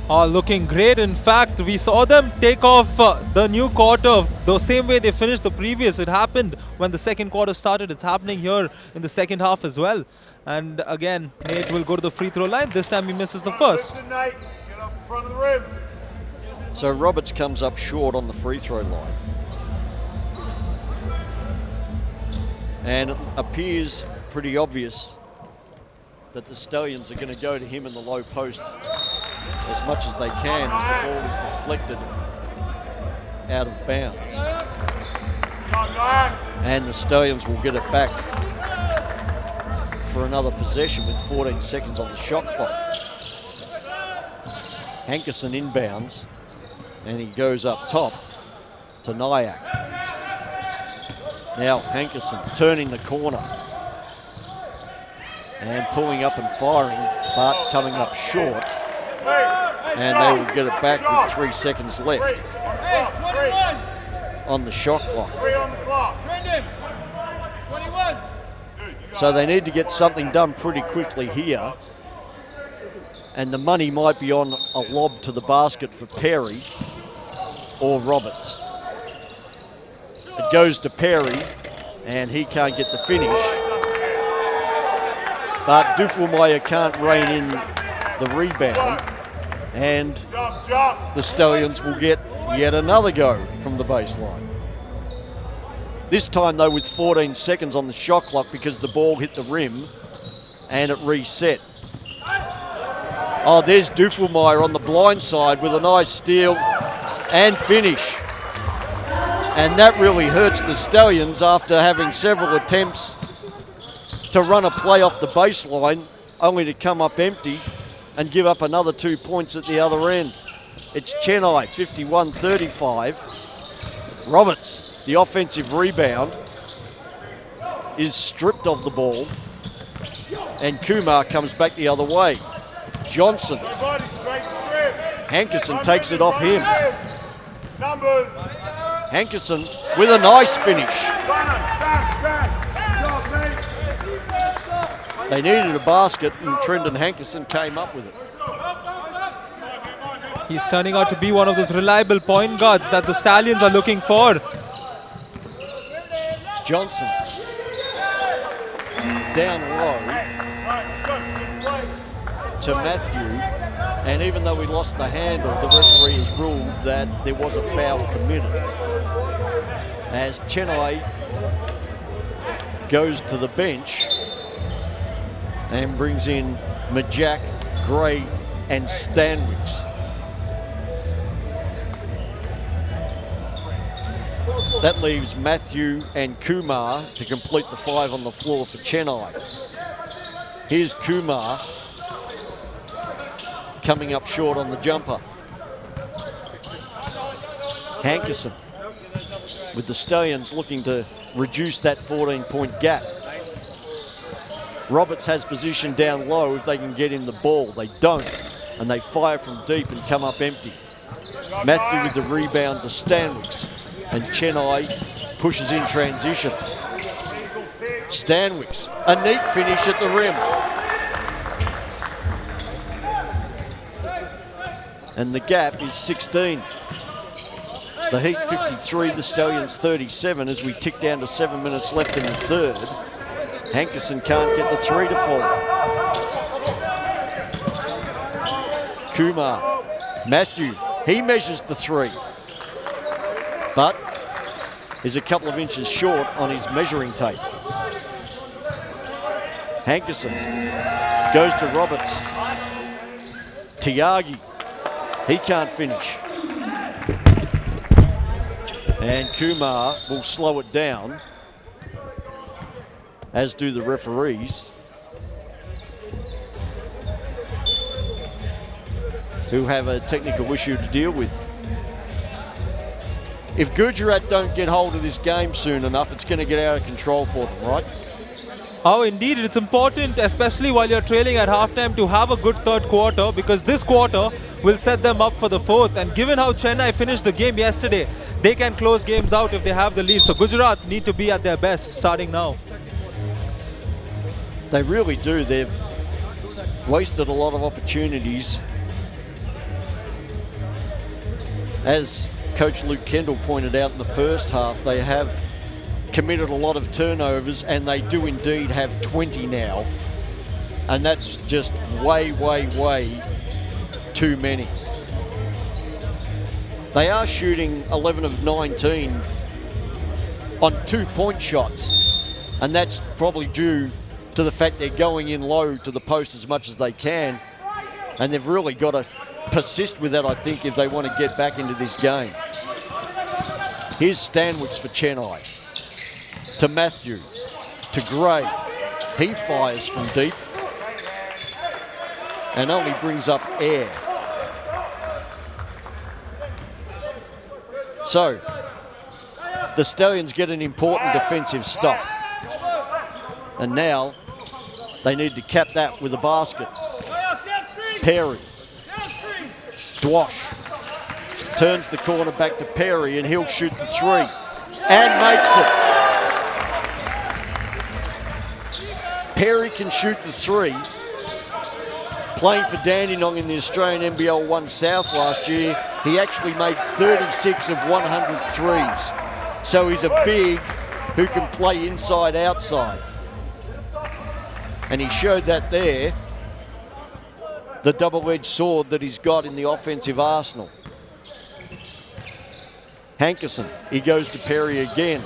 Looking great. In fact, we saw them take off the new quarter the same way they finished the previous. It happened when the second quarter started. It's happening here in the second half as well. And again, Nate will go to the free throw line. This time he misses the first.
So Roberts comes up short on the free throw line. And it appears pretty obvious that the Stallions are going to go to him in the low post as much as they can as the ball is deflected out of bounds. And the Stallions will get it back for another possession with 14 seconds on the shot clock. Hankerson inbounds and he goes up top to Nyack. Now Hankerson turning the corner and pulling up and firing, but coming up short. And they will get it back with 3 seconds left on the shot clock. So they need to get something done pretty quickly here. And the money might be on a lob to the basket for Perry or Roberts. It goes to Perry and he can't get the finish. But Dufelmeyer can't rein in the rebound, and the Stallions will get yet another go from the baseline. This time though with 14 seconds on the shot clock because the ball hit the rim and it reset. Oh, there's Dufelmeyer on the blind side with a nice steal and finish. And that really hurts the Stallions after having several attempts to run a play off the baseline, only to come up empty and give up another 2 points at the other end. It's Chennai 51-35. Roberts, the offensive rebound, is stripped of the ball and Kumar comes back the other way. Johnson, Hankerson takes it off him. Hankerson with a nice finish. They needed a basket and Trendon Hankerson came up with it.
He's turning out to be one of those reliable point guards that the Stallions are looking for.
Johnson down low to Matthew, and even though we lost the handle, the referee has ruled that there was a foul committed. As Chennai goes to the bench and brings in Majak, Gray and Stanwicks. That leaves Matthew and Kumar to complete the 5 on the floor for Chennai. Here's Kumar coming up short on the jumper. Hankerson with the Stallions looking to reduce that 14-point gap. Roberts has position down low if they can get in the ball. They don't, and they fire from deep and come up empty. Matthew with the rebound to Stanwicks, and Chennai pushes in transition. Stanwicks, a neat finish at the rim. And the gap is 16. The Heat 53, the Stallions 37 as we tick down to 7 minutes left in the third. Hankerson can't get the 3 to fall. Kumar, Matthew, he measures the 3, but is a couple of inches short on his measuring tape. Hankerson goes to Roberts. Tyagi, he can't finish. And Kumar will slow it down, as do the referees, who have a technical issue to deal with. If Gujarat don't get hold of this game soon enough, it's going to get out of control for them, right?
Oh, indeed. It's important, especially while you're trailing at halftime, to have a good third quarter, because this quarter will set them up for the fourth. And given how Chennai finished the game yesterday, they can close games out if they have the lead. So Gujarat need to be at their best starting now.
They really do. They've wasted a lot of opportunities. As Coach Luke Kendall pointed out in the first half, they have committed a lot of turnovers, and they do indeed have 20 now. And that's just way, way, way too many. They are shooting 11 of 19 on 2-point shots. And that's probably due to the fact they're going in low to the post as much as they can. And they've really got to persist with that, I think, if they want to get back into this game. Here's Stanwicks for Chennai. To Matthew, to Gray. He fires from deep and only brings up air. So, the Stallions get an important defensive stop. And now, they need to cap that with a basket. Perry. Dwash. Turns the corner back to Perry, and he'll shoot the three. And makes it. Perry can shoot the three. Playing for Dandenong in the Australian NBL 1 South last year, he actually made 36 of 100 threes. So he's a big who can play inside, outside. And he showed that there, the double-edged sword that he's got in the offensive arsenal. Hankerson, he goes to Perry again.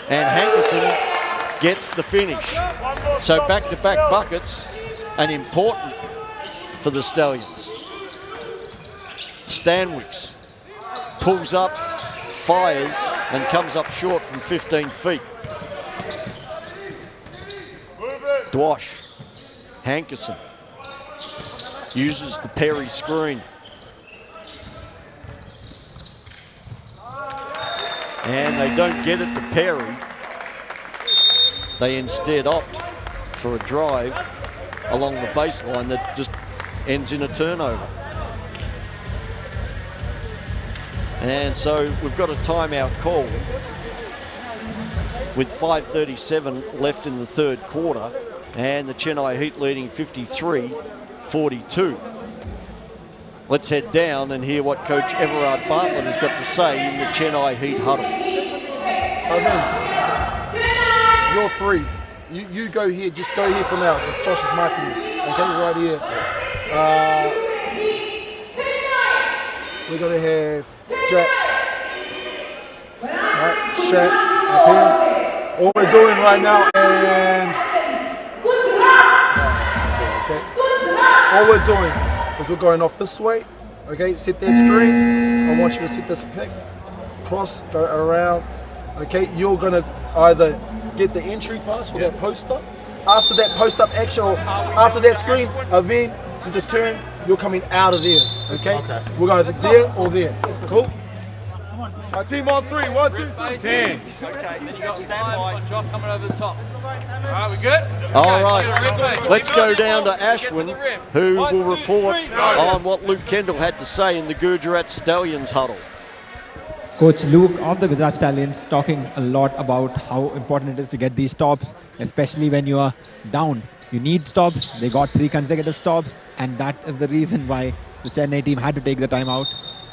And Hankerson gets the finish. So back-to-back buckets, and important for the Stallions. Stanwicks pulls up, fires, and comes up short from 15 feet. Dwash, Hankerson uses the Perry screen. And they don't get it to Perry. They instead opt for a drive along the baseline that just ends in a turnover. And so we've got a timeout call with 5:37 left in the third quarter, and the Chennai Heat leading 53-42. Let's head down and hear what Coach Everard Bartlett has got to say in the Chennai Heat huddle.
You're free. You go here. Just go here for now. If Josh is marking you, okay, right here. We're gonna have Jack, right, Shaq up here. All we're doing right now, and okay, all we're doing is we're going off this way. Okay, sit that screen. I want you to sit this pick, cross, go around. Okay, you're gonna either get the entry pass for that post up. After that post up action, or after that screen, then you just turn. You're coming out of there. Okay? We're going there or there. Cool. Our team on 3. 1, 2, 3. 10.
Okay, then you got standby on drop coming over the top. All right, we good?
All right, let's go down to Ashwin, who will report on what Luke Kendall had to say in the Gujarat Stallions huddle.
Coach Luke of the Gujarat Stallions talking a lot about how important it is to get these stops, especially when you are down. You need stops. They got 3 consecutive stops, and that is the reason why the Chennai team had to take the timeout.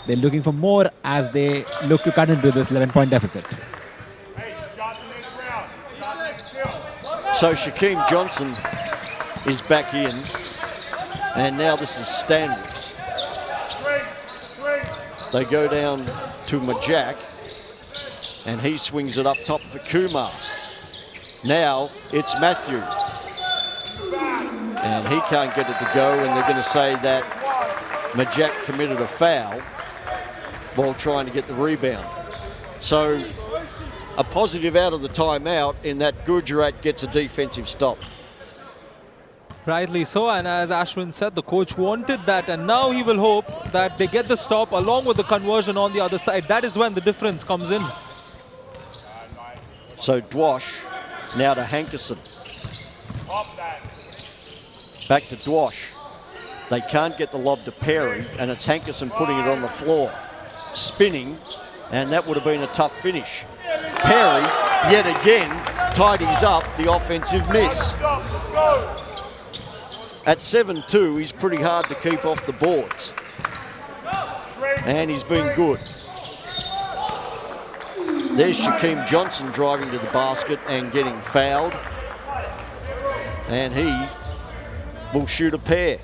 They're looking for more as they look to cut into this 11-point deficit.
So Shaquem Johnson is back in, and now this is Stanwicks. They go down to Majak, and he swings it up top for Kumar. Now it's Matthew. And he can't get it to go, and they're going to say that Majak committed a foul while trying to get the rebound. So a positive out of the timeout in that Gujarat gets a defensive stop.
Rightly so, and as Ashwin said, the coach wanted that, and now he will hope that they get the stop along with the conversion on the other side. That is when the difference comes in.
So Dwash now to Hankerson. Back to Dwash. They can't get the lob to Perry, and it's Hankerson putting it on the floor. Spinning, and that would have been a tough finish. Perry, yet again, tidies up the offensive miss. At 7-2, he's pretty hard to keep off the boards. And he's been good. There's Shaquem Johnson driving to the basket and getting fouled. And he will shoot a pair.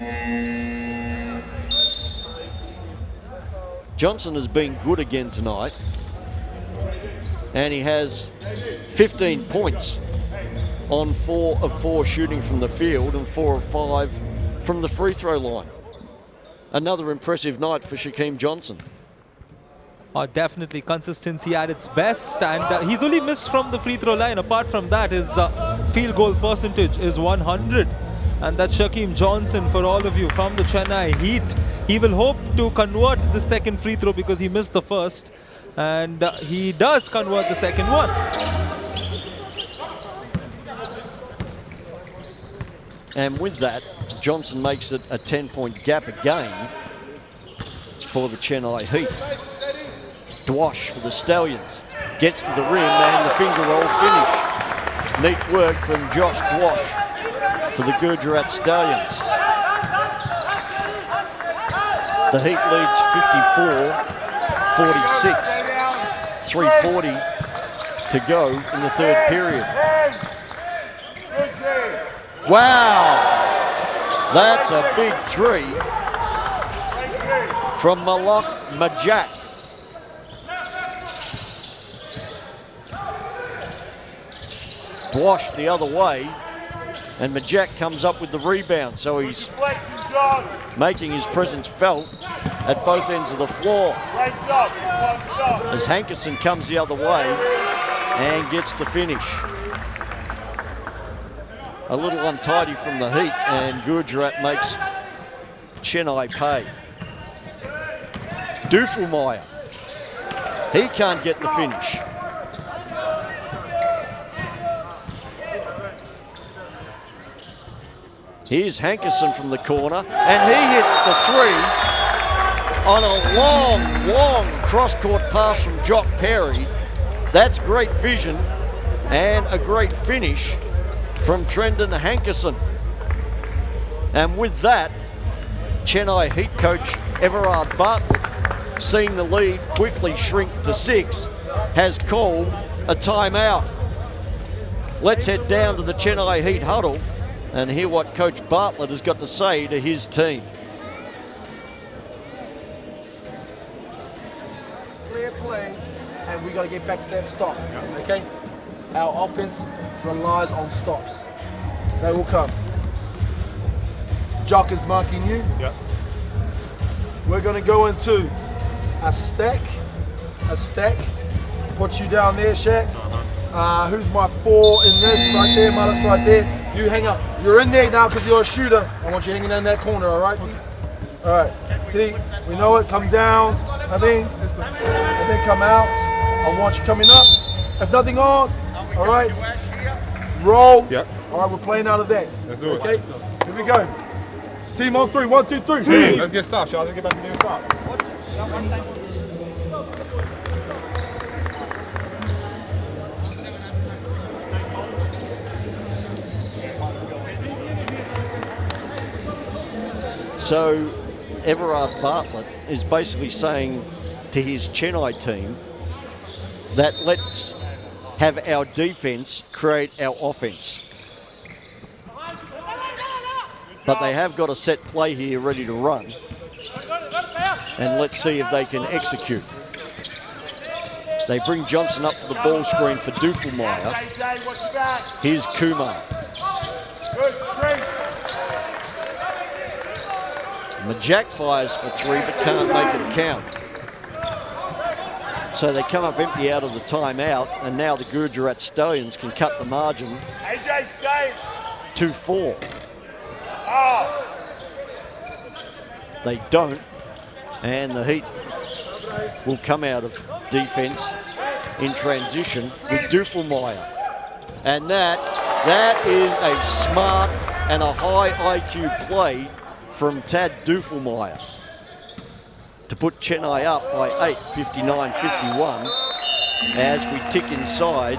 Johnson has been good again tonight. And he has 15 points on 4 of 4 shooting from the field and 4 of 5 from the free throw line. Another impressive night for Shaquem Johnson.
Definitely consistency at its best, and he's only missed from the free throw line. Apart from that, his field goal percentage is 100, and that's Shaquem Johnson for all of you from the Chennai Heat. He will hope to convert the second free throw because he missed the first, and he does convert the second one.
And with that, Johnson makes it a 10-point gap again for the Chennai Heat. Dwash for the Stallions. Gets to the rim and the finger roll finish. Neat work from Josh Dwash for the Gujarat Stallions. The Heat leads 54-46. 3:40 to go in the third period. Wow! That's a big three from Malak Majak. Dwash the other way, and Majak comes up with the rebound, so he's making his presence felt at both ends of the floor. As Hankerson comes the other way and gets the finish. A little untidy from the Heat, and Gujarat makes Chennai pay. Dufelmeyer, he can't get the finish. Here's Hankerson from the corner, and he hits the three on a long cross-court pass from Jock Perry. That's great vision and a great finish from Trendon Hankerson. And with that, Chennai Heat coach Everard Bartlett, seeing the lead quickly shrink to 6, has called a timeout. Let's head down to the Chennai Heat huddle and hear what Coach Bartlett has got to say to his team.
Clear play, and we got to get back to that stop, okay? Our offense relies on stops. They will come. Jock is marking you.
Yep.
We're going to go into a stack. Put you down there, Shaq. Who's my 4 in this? Right there, Malik's right there. You hang up. You're in there now because you're a shooter. I want you hanging in that corner, all right? All right. See, we know it. Come down, and then come out. I want you coming up. If nothing on, all right. Roll.
Yep.
All right, we're playing out of that.
Let's do it.
Okay, here we go. Team on 3. 1, 2, 3.
Team. Let's get stopped, y'all. Let's get back to getting stopped.
So Everard Bartlett is basically saying to his Chennai team that let's have our defense create our offense. But they have got a set play here ready to run. And let's see if they can execute. They bring Johnson up for the ball screen for Dufelmeyer. Here's Kumar. Majak fires for 3 but can't make it count. So they come up empty out of the timeout, and now the Gujarat Stallions can cut the margin to 4. They don't, and the Heat will come out of defence in transition with Duffelmeyer. And that is a smart and a high IQ play from Tad Duffelmeyer to put Chennai up by 8, 59-51, as we tick inside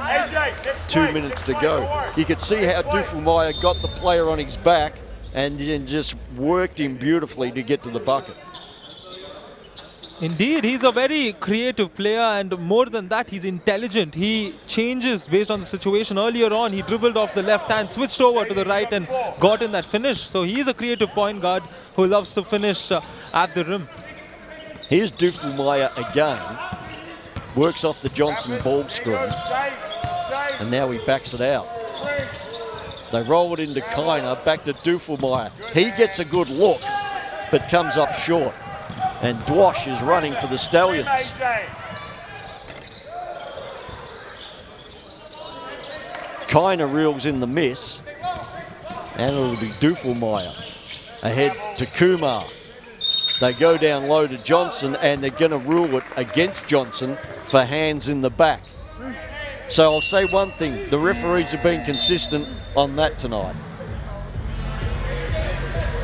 2 minutes to go. You could see how Duffelmeyer got the player on his back and then just worked him beautifully to get to the bucket.
Indeed, he's a very creative player, and more than that, he's intelligent. He changes based on the situation. Earlier on, he dribbled off the left hand, switched over to the right and got in that finish. So he's a creative point guard who loves to finish at the rim.
Here's Duffelmeyer again. Works off the Johnson ball screen. And now he backs it out. They roll it into Kiner, back to Duffelmeyer. He gets a good look, but comes up short. And Dwash is running for the Stallions. Kiner reels in the miss. And it'll be Duffelmeyer. Ahead to Kumar. They go down low to Johnson, and they're going to rule it against Johnson for hands in the back. So I'll say one thing, the referees have been consistent on that tonight.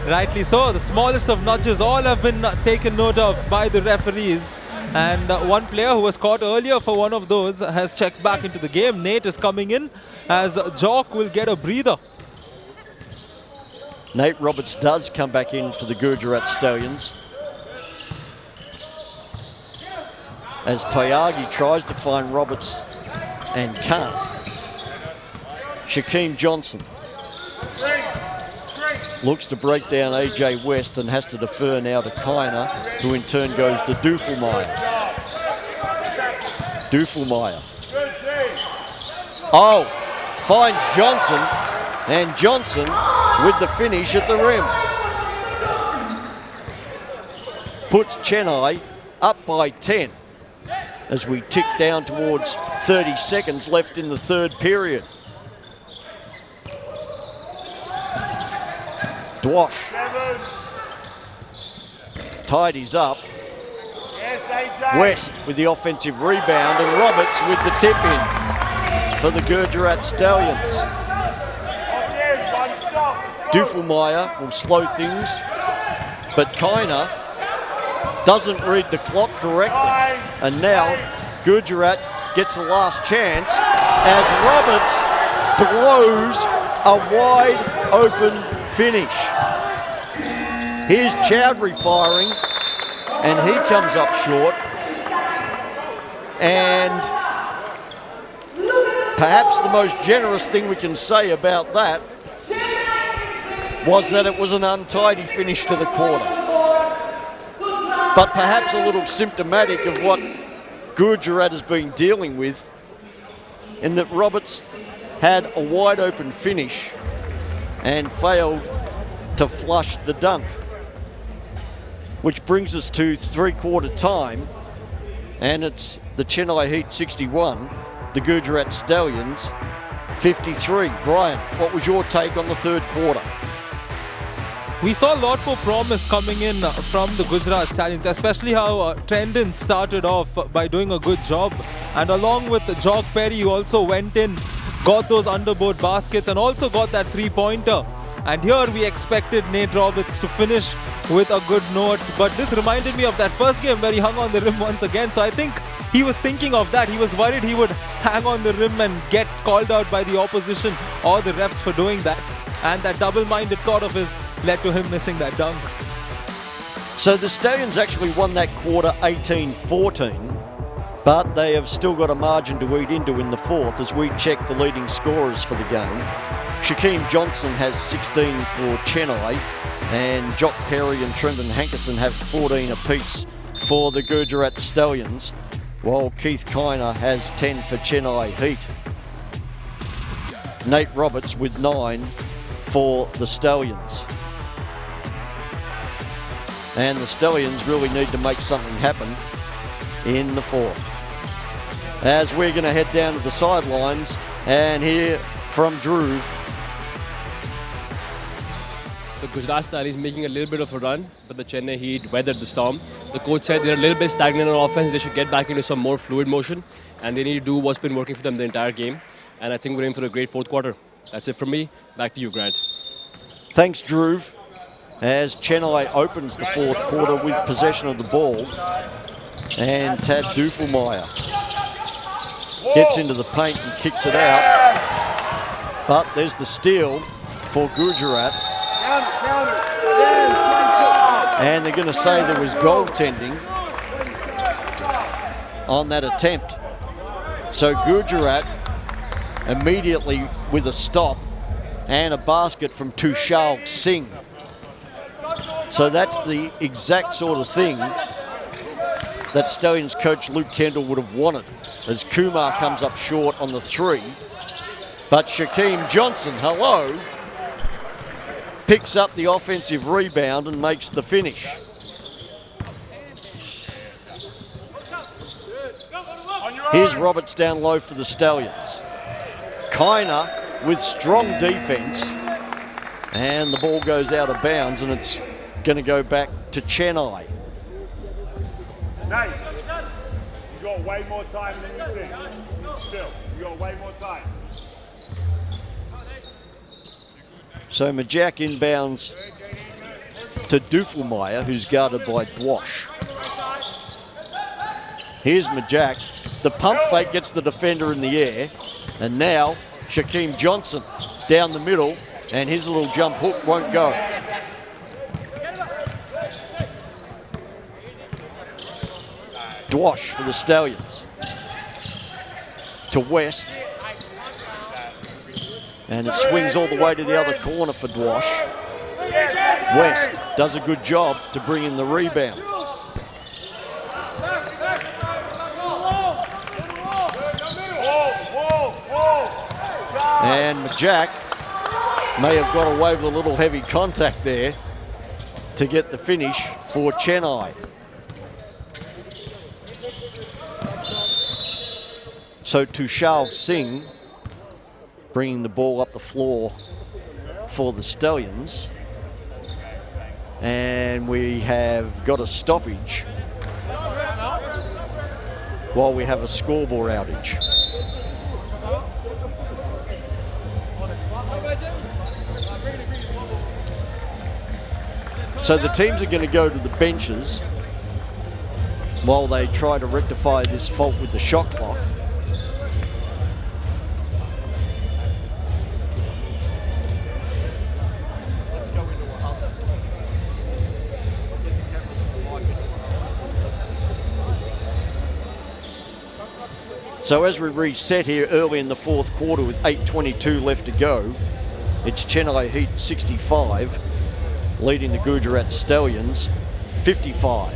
Rightly so, the smallest of nudges all have been taken note of by the referees. And one player who was caught earlier for one of those has checked back into the game. Nate is coming in as Jock will get a breather.
Nate Roberts does come back in for the Gujarat Stallions, as Tyagi tries to find Roberts and can't. Shaquem Johnson looks to break down AJ West and has to defer now to Kiner, who in turn goes to Duffelmeyer. Duffelmeyer. Oh, finds Johnson, and Johnson with the finish at the rim. Puts Chennai up by 10 as we tick down towards 30 seconds left in the third period. Dwash tidies up. West with the offensive rebound, and Roberts with the tip in for the Gujarat Stallions. Duffelmeyer will slow things, but Kiner doesn't read the clock correctly. And now Gujarat gets the last chance as Roberts blows a wide open finish. Here's Chowdhury firing, and he comes up short. And perhaps the most generous thing we can say about that was that it was an untidy finish to the quarter. But perhaps a little symptomatic of what Gujarat has been dealing with, in that Roberts had a wide open finish and failed to flush the dunk. Which brings us to three-quarter time, and it's the Chennai Heat 61, the Gujarat Stallions 53. Brian, what was your take on the third quarter?
We saw a lot more promise coming in from the Gujarat Stallions, especially how Trendon started off by doing a good job. And along with Jock Perry, who also went in, got those underboard baskets and also got that three-pointer. And here we expected Nate Roberts to finish with a good note. But this reminded me of that first game where he hung on the rim once again. So I think he was thinking of that. He was worried he would hang on the rim and get called out by the opposition or the refs for doing that. And that double-minded thought of his led to him missing that dunk.
So the Stallions actually won that quarter 18-14, but they have still got a margin to eat into in the fourth as we check the leading scorers for the game. Shaquem Johnson has 16 for Chennai, and Jock Perry and Trendon Hankerson have 14 apiece for the Gujarat Stallions, while Keith Kiner has 10 for Chennai Heat. Nate Roberts with 9 for the Stallions. And the Stallions really need to make something happen in the fourth. As we're going to head down to the sidelines and hear from Dhruv.
The Gujarat Stallions making a little bit of a run, but the Chennai Heat weathered the storm. The coach said they're a little bit stagnant on offense. They should get back into some more fluid motion, and they need to do what's been working for them the entire game. And I think we're in for a great fourth quarter. That's it from me. Back to you, Grant.
Thanks, Dhruv. As Chennai opens the fourth quarter with possession of the ball, and Tad Dufelmeyer gets into the paint and kicks it out. But there's the steal for Gujarat. And they're going to say there was goaltending on that attempt. So Gujarat immediately with a stop and a basket from Tushar Singh. So that's the exact sort of thing that Stallions coach Luke Kendall would have wanted, as Kumar comes up short on the three. But Shaquem Johnson, hello, picks up the offensive rebound and makes the finish. Here's Roberts down low for the Stallions. Kiner with strong defense, and the ball goes out of bounds, and it's going to go back to Chennai.
Nate, you got way more time than you think. Still, you got way more time.
So Majak inbounds to Dufelmeyer, who's guarded by Dwash. Here's Majak. The pump fake gets the defender in the air. And now Shaquem Johnson down the middle, and his little jump hook won't go. Dwash for the Stallions. To West. And it swings all the way to the other corner for Dwash. West does a good job to bring in the rebound. And Majak may have got away with a little heavy contact there to get the finish for Chennai. So Tushar Singh bringing the ball up the floor for the Stallions. And we have got a stoppage while we have a scoreboard outage. So the teams are going to go to the benches while they try to rectify this fault with the shot clock. So as we reset here early in the fourth quarter with 8:22 left to go, it's Chennai Heat 65, leading the Gujarat Stallions 55.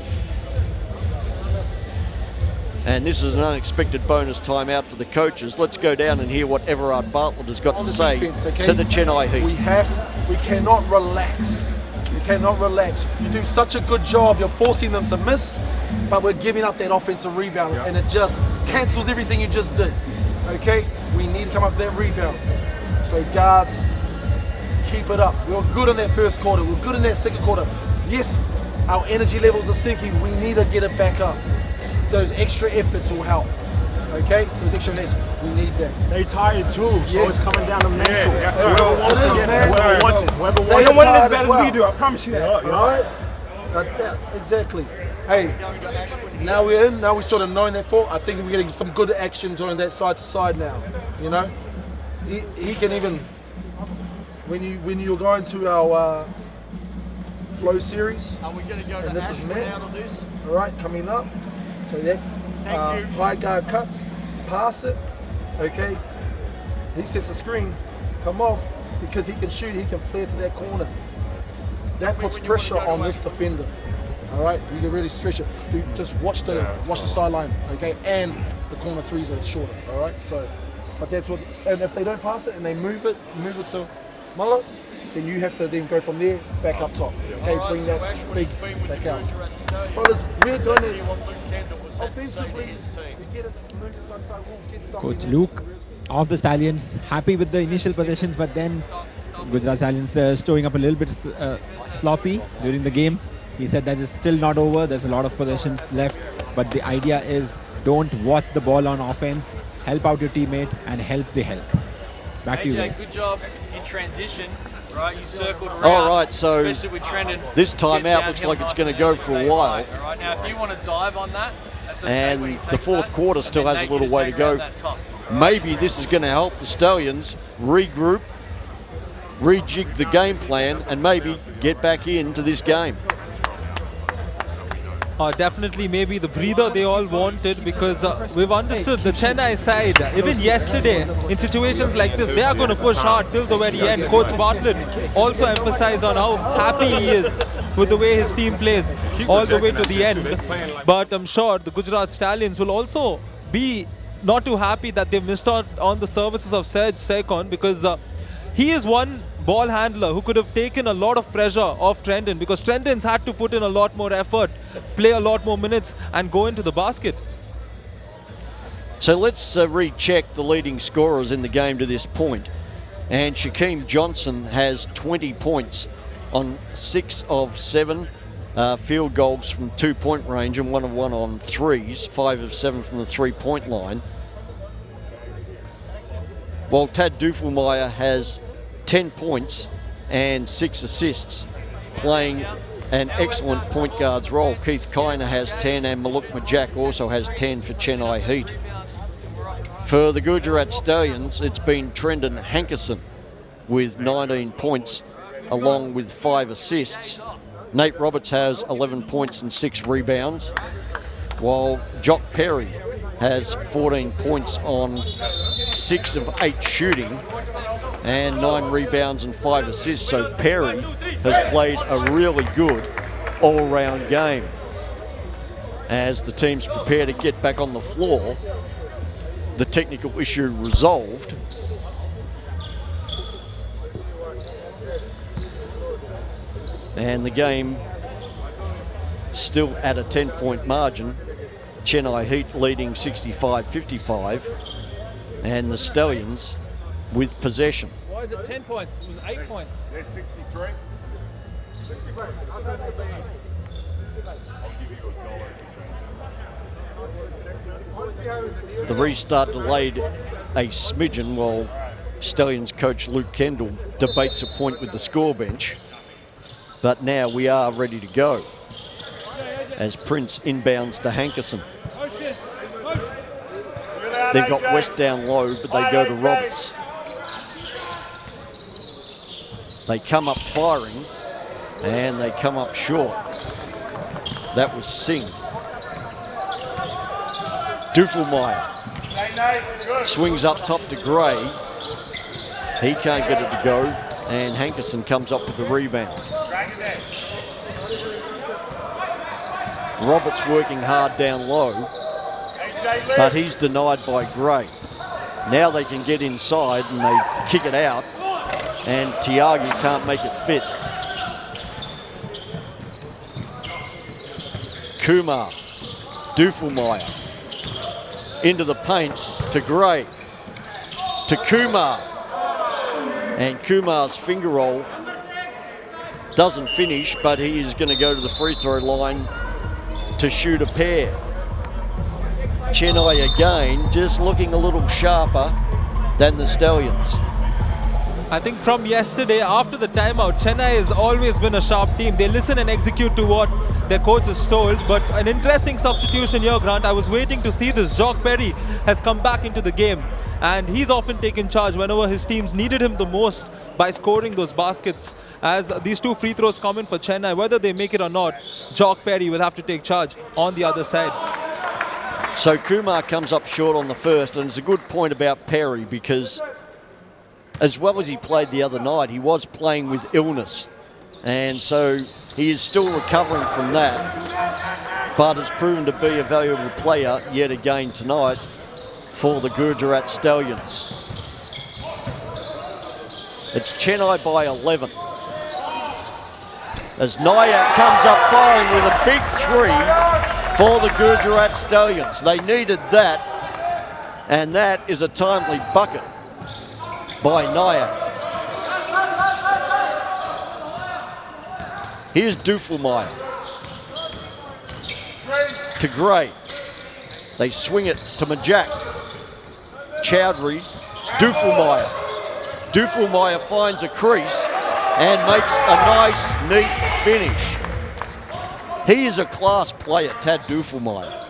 And this is an unexpected bonus timeout for the coaches. Let's go down and hear what Everard Bartlett has got to say to the Chennai Heat.
We cannot relax. We cannot relax. You do such a good job. You're forcing them to miss, but we're giving up that offensive rebound, and it just cancels everything you just did. Okay? We need to come up with that rebound. So guards, keep it up. We were good in that first quarter. We were good in that second quarter. Yes, our energy levels are sinking. We need to get it back up. Those extra efforts will help. Okay? Those extra efforts, we need that.
They tired too, so
Yes.
it's coming down to mental.
Yeah.
Whoever wants to get it, whoever wants it. Whoever
They
wants
don't
it
want it
as
as
bad as
well.
we do, I promise you that.
All right? Exactly. Hey, now we're in. Now we sort of knowing that fault. I think we're getting some good action doing that side to side now. You know, he can even when you're going to our flow series.
Are we going to go
and
to
this is
Ashwin
Matt.
out of this?
All right, coming up. So that high guard cuts, pass it. Okay, he sets the screen, come off because he can shoot. He can flare to that corner. That puts pressure on this defender. All right, you can really stretch it. Dude, just watch the sideline, okay, and the corner threes are shorter. All right, so, but that's what. And if they don't pass it and they move it to Mullet, then you have to then go from there back up top. Okay, bring that big back out. Fellas, we're going to offensively we get it moving side to side, we'll get something.
Coach Luke of the Stallions happy with the initial possessions, but then Gujarat Stallions stowing up a little bit sloppy during the game. He said that it's still not over. There's a lot of possessions left, but the idea is don't watch the ball on offense. Help out your teammate and help the help. Back to you guys.
Good job in transition. Right, you circled around.
All right, so
especially with Trendon.
this timeout looks like it's going to go for a while.
All right, now if you want to dive on that, that's okay.
And the fourth quarter still has a little way to go. Maybe this is going to help the Stallions regroup, rejig the game plan, and maybe get back into this game.
Definitely maybe the breather they all wanted, because we've understood the Chennai side, even yesterday, in situations like this, they are going to push hard till the very end. Coach Bartlett also emphasized on how happy he is with the way his team plays all the way to the end. But I'm sure the Gujarat Stallions will also be not too happy that they missed out on the services of Serge Sekon, because he is one ball handler who could have taken a lot of pressure off Trendon, because Trendon's had to put in a lot more effort, play a lot more minutes and go into the basket.
So let's recheck the leading scorers in the game to this point. And Shaquem Johnson has 20 points on 6 of 7 field goals from 2-point range and 1 of 1 on threes, 5 of 7 from the 3-point line. While Tad Dufelmeyer has 10 points and 6 assists, playing an excellent point guard's role. Keith Kiner has 10 and Maluk Majak also has 10 for Chennai Heat. For the Gujarat Stallions, it's been Trendon Hankerson with 19 points along with 5 assists. Nate Roberts has 11 points and 6 rebounds, while Jock Perry has 14 points on 6 of 8 shooting and 9 rebounds and 5 assists. So Perry has played a really good all-round game as the teams prepare to get back on the floor. The technical issue resolved. And the game still at a 10-point margin. Chennai Heat leading 65-55, and the Stallions with possession.
Why is it 10 points? It was 8 points.
They're 63.
The restart delayed a smidgen while Stallions coach Luke Kendall debates a point with the score bench. But now we are ready to go as Prince inbounds to Hankerson. They've got West down low, but they go to Roberts. They come up firing, and they come up short. That was Singh. Dufelmeyer swings up top to Gray. He can't get it to go, and Hankerson comes up with the rebound. Roberts working hard down low, but he's denied by Gray. Now they can get inside and they kick it out, and THYAGRAJ can't make it fit. Kumar, Dufelmeyer, into the paint to Gray, to Kumar, and Kumar's finger roll doesn't finish, but he is going to go to the free throw line to shoot a pair. Chennai again just looking a little sharper than the Stallions.
I think from yesterday, after the timeout, Chennai has always been a sharp team. They listen and execute to what their coach is told. But an interesting substitution here, Grant. I was waiting to see this. Jock Perry has come back into the game, and he's often taken charge whenever his teams needed him the most by scoring those baskets. As these 2 free throws come in for Chennai, whether they make it or not, Jock Perry will have to take charge on the other side.
So Kumar comes up short on the first, and it's a good point about Perry, because as well as he played the other night, he was playing with illness. And so he is still recovering from that, but has proven to be a valuable player yet again tonight for the Gujarat Stallions. It's Chennai by 11. As Naya comes up firing with a big three for the Gujarat Stallions. They needed that, and that is a timely bucket by Naya. Here's Duffelmeyer to Gray. They swing it to Majak. Chowdhury, Duffelmeyer. Duffelmeyer finds a crease and makes a nice, neat finish. He is a class player, Tad Duffelmeyer.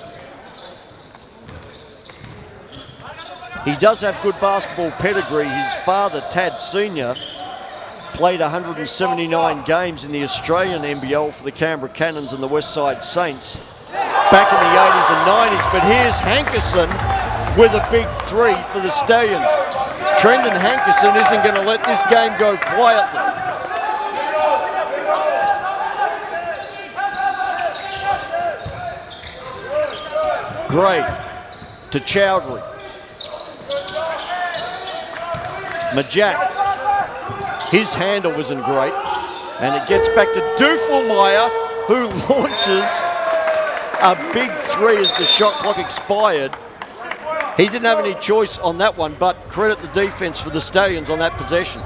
He does have good basketball pedigree. His father, Tad Sr., played 179 games in the Australian NBL for the Canberra Cannons and the Westside Saints back in the 80s and 90s. But here's Hankerson with a big three for the Stallions. Trendon Hankerson isn't going to let this game go quietly. Gray to Chowdhury. Majak. His handle wasn't great. And it gets back to Duffelmeyer, who launches a big three as the shot clock expired. He didn't have any choice on that one, but credit the defense for the Stallions on that possession.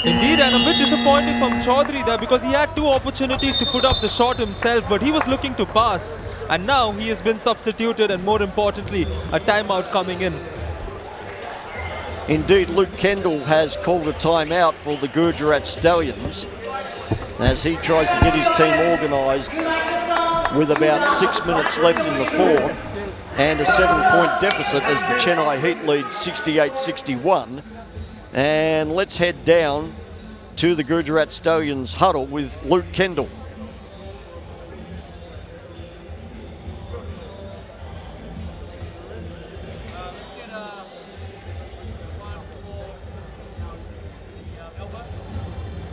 Indeed, and a bit disappointing from Chaudhary there because he had two opportunities to put up the shot himself, but he was looking to pass. And now he has been substituted, and more importantly, a timeout coming in.
Indeed, Luke Kendall has called a timeout for the Gujarat Stallions as he tries to get his team organised with about 6 minutes left in the fourth and a 7-point deficit as the Chennai Heat lead 68-61. And let's head down to the Gujarat Stallions huddle with Luke Kendall.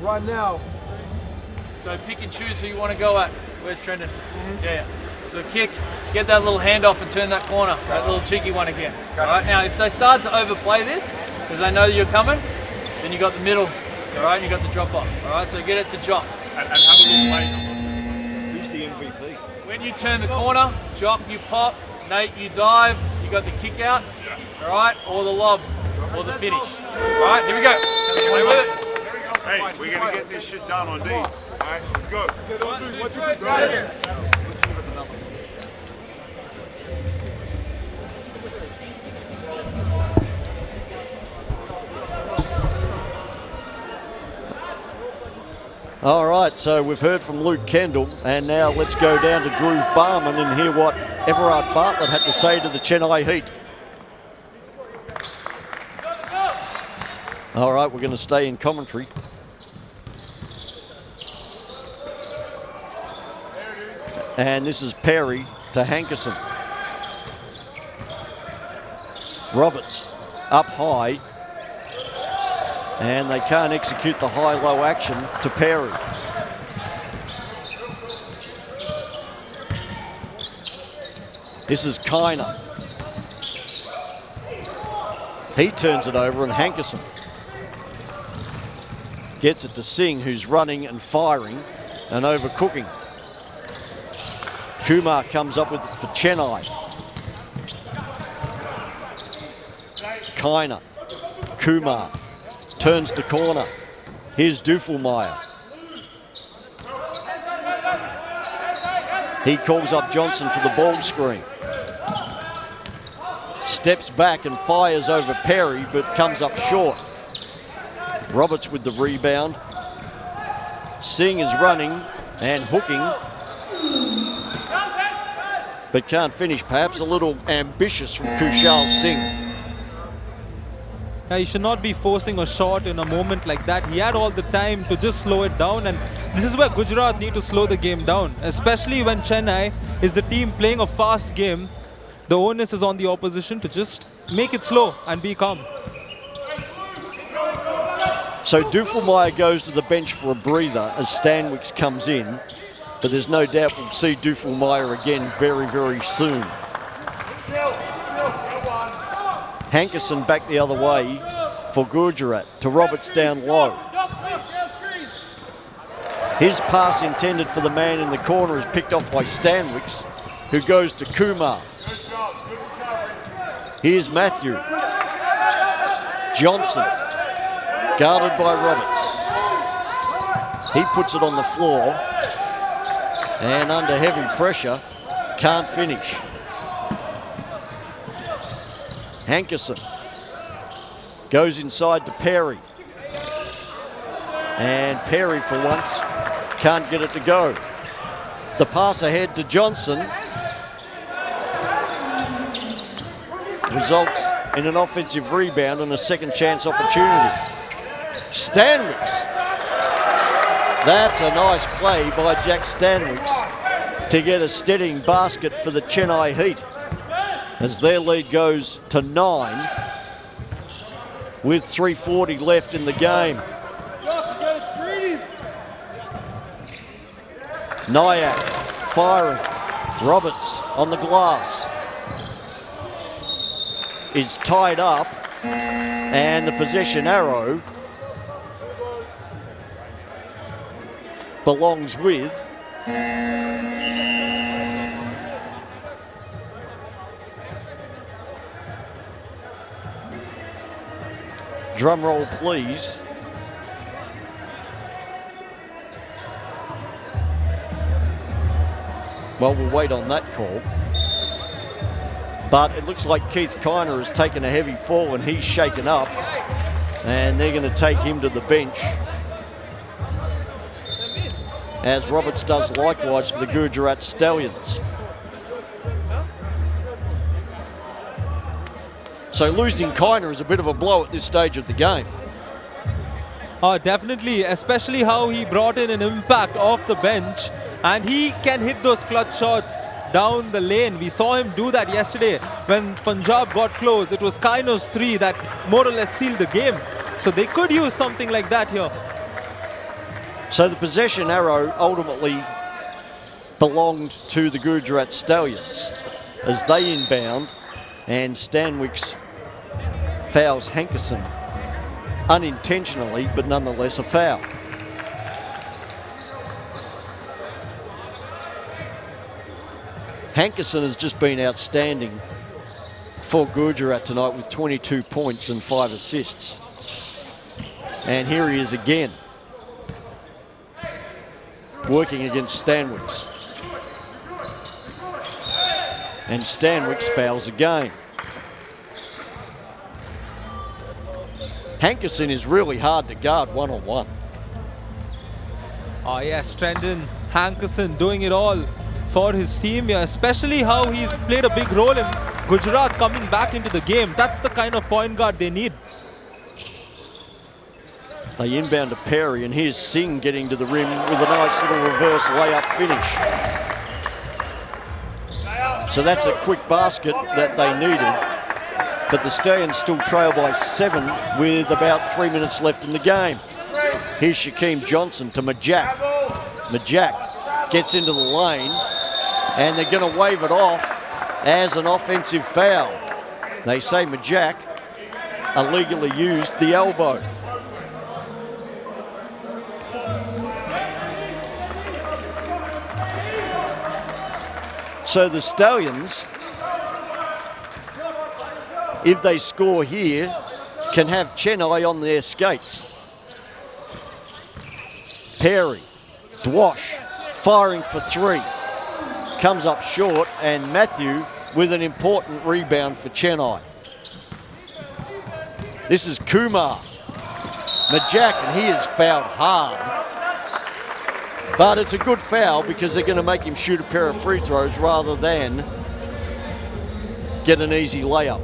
Right now.
So pick and choose who you want to go at. Where's Trendon? Yeah. So kick, get that little handoff and turn that corner, that little cheeky one again. All right, now if they start to overplay this, because they know that you're coming, then you got the middle, all right, and you got the drop off. All right, so get it to Jock.
And have a little play.
Who's the MVP?
When you turn the corner, Jock, you pop, Nate, you dive, you got the kick out, all right, or the lob, or the finish. All right, here we go. Play with it.
Hey, we're going to get this shit done on D. All right, let's go.
All right, so we've heard from Luke Kendall, and now let's go down to Drew Barman and hear what Everard Bartlett had to say to the Chennai Heat. All right, we're going to stay in commentary. And this is Perry to Hankerson. Roberts up high. And they can't execute the high-low action to Perry. This is Kiner. He turns it over, and Hankerson gets it to Singh, who's running and firing and overcooking. Kumar comes up with it for Chennai. Kiner. Kumar. Turns the corner. Here's Duffelmeyer. He calls up Johnson for the ball screen. Steps back and fires over Perry, but comes up short. Roberts with the rebound. Singh is running and hooking, but can't finish. Perhaps a little ambitious from Kushal Singh.
He should not be forcing a shot in a moment like that. He had all the time to just slow it down, and this is where Gujarat need to slow the game down, especially when Chennai is the team playing a fast game. The onus is on the opposition to just make it slow and be calm.
So Duffelmeyer goes to the bench for a breather as Stanwicks comes in, but there's no doubt we'll see Duffelmeyer again very, very soon. Hankerson back the other way for Gujarat to Roberts down low. His pass intended for the man in the corner is picked off by Stanwicks, who goes to Kumar. Here's Matthew. Johnson, guarded by Roberts. He puts it on the floor, and under heavy pressure, can't finish. Hankerson goes inside to Perry. And Perry, for once, can't get it to go. The pass ahead to Johnson results in an offensive rebound and a second chance opportunity. Stanwicks. That's a nice play by Jack Stanwicks to get a steadying basket for the Chennai Heat as their lead goes to 9 with 3:40 left in the game. Nyack firing. Roberts on the glass is tied up, and the possession arrow belongs with drum roll, please. Well, we'll wait on that call. But it looks like Keith Kiner has taken a heavy fall and he's shaken up. And they're going to take him to the bench, as Roberts does likewise for the Gujarat Stallions. So losing Kiner is a bit of a blow at this stage of the game.
Definitely, especially how he brought in an impact off the bench, and he can hit those clutch shots down the lane. We saw him do that yesterday when Punjab got close. It was Kiner's 3 that more or less sealed the game. So they could use something like that here.
So the possession arrow ultimately belonged to the Gujarat Stallions as they inbound, and Stanwicks fouls Hankerson unintentionally, but nonetheless a foul. Hankerson has just been outstanding for Gujarat tonight with 22 points and 5 assists. And here he is again, working against Stanwicks. And Stanwicks fouls again. Hankerson is really hard to guard one-on-one.
Oh yes, Trendon Hankerson doing it all for his team here, especially how he's played a big role in Gujarat coming back into the game. That's the kind of point guard they need.
They inbound to Perry, and here's Singh getting to the rim with a nice little reverse layup finish. So that's a quick basket that they needed. But the Stallions still trail by 7 with about 3 minutes left in the game. Here's Shaquem Johnson to Majak. Majak gets into the lane, and they're going to wave it off as an offensive foul. They say Majak illegally used the elbow. So the Stallions, if they score here, can have Chennai on their skates. Perry, Dwash, firing for 3. Comes up short, and Matthew with an important rebound for Chennai. This is Kumar. Majak, and he is fouled hard. But it's a good foul because they're going to make him shoot a pair of free throws rather than get an easy layup.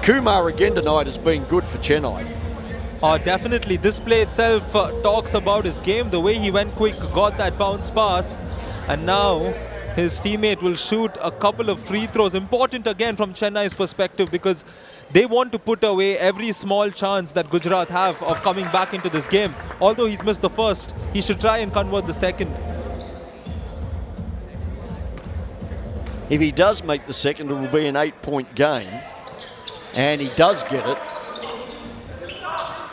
Kumar again tonight has been good for Chennai.
Oh, definitely. This play itself talks about his game. The way he went quick, got that bounce pass, and now his teammate will shoot a couple of free throws. Important again from Chennai's perspective, because they want to put away every small chance that Gujarat have of coming back into this game. Although he's missed the first, he should try and convert the second.
If he does make the second, it will be an 8-point game. And he does get it.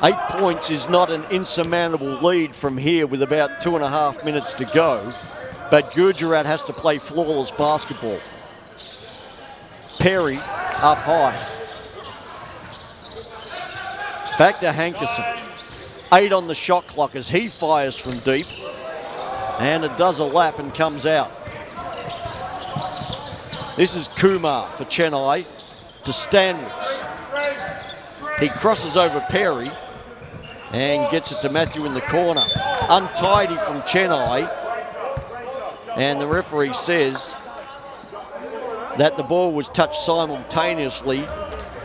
8 points is not an insurmountable lead from here with about 2.5 minutes to go. But Gujarat has to play flawless basketball. Perry up high. Back to Hankerson. 8 on the shot clock as he fires from deep. And it does a lap and comes out. This is Kumar for Chennai to Stanwicks. He crosses over Perry and gets it to Matthew in the corner. Untidy from Chennai. And the referee says that the ball was touched simultaneously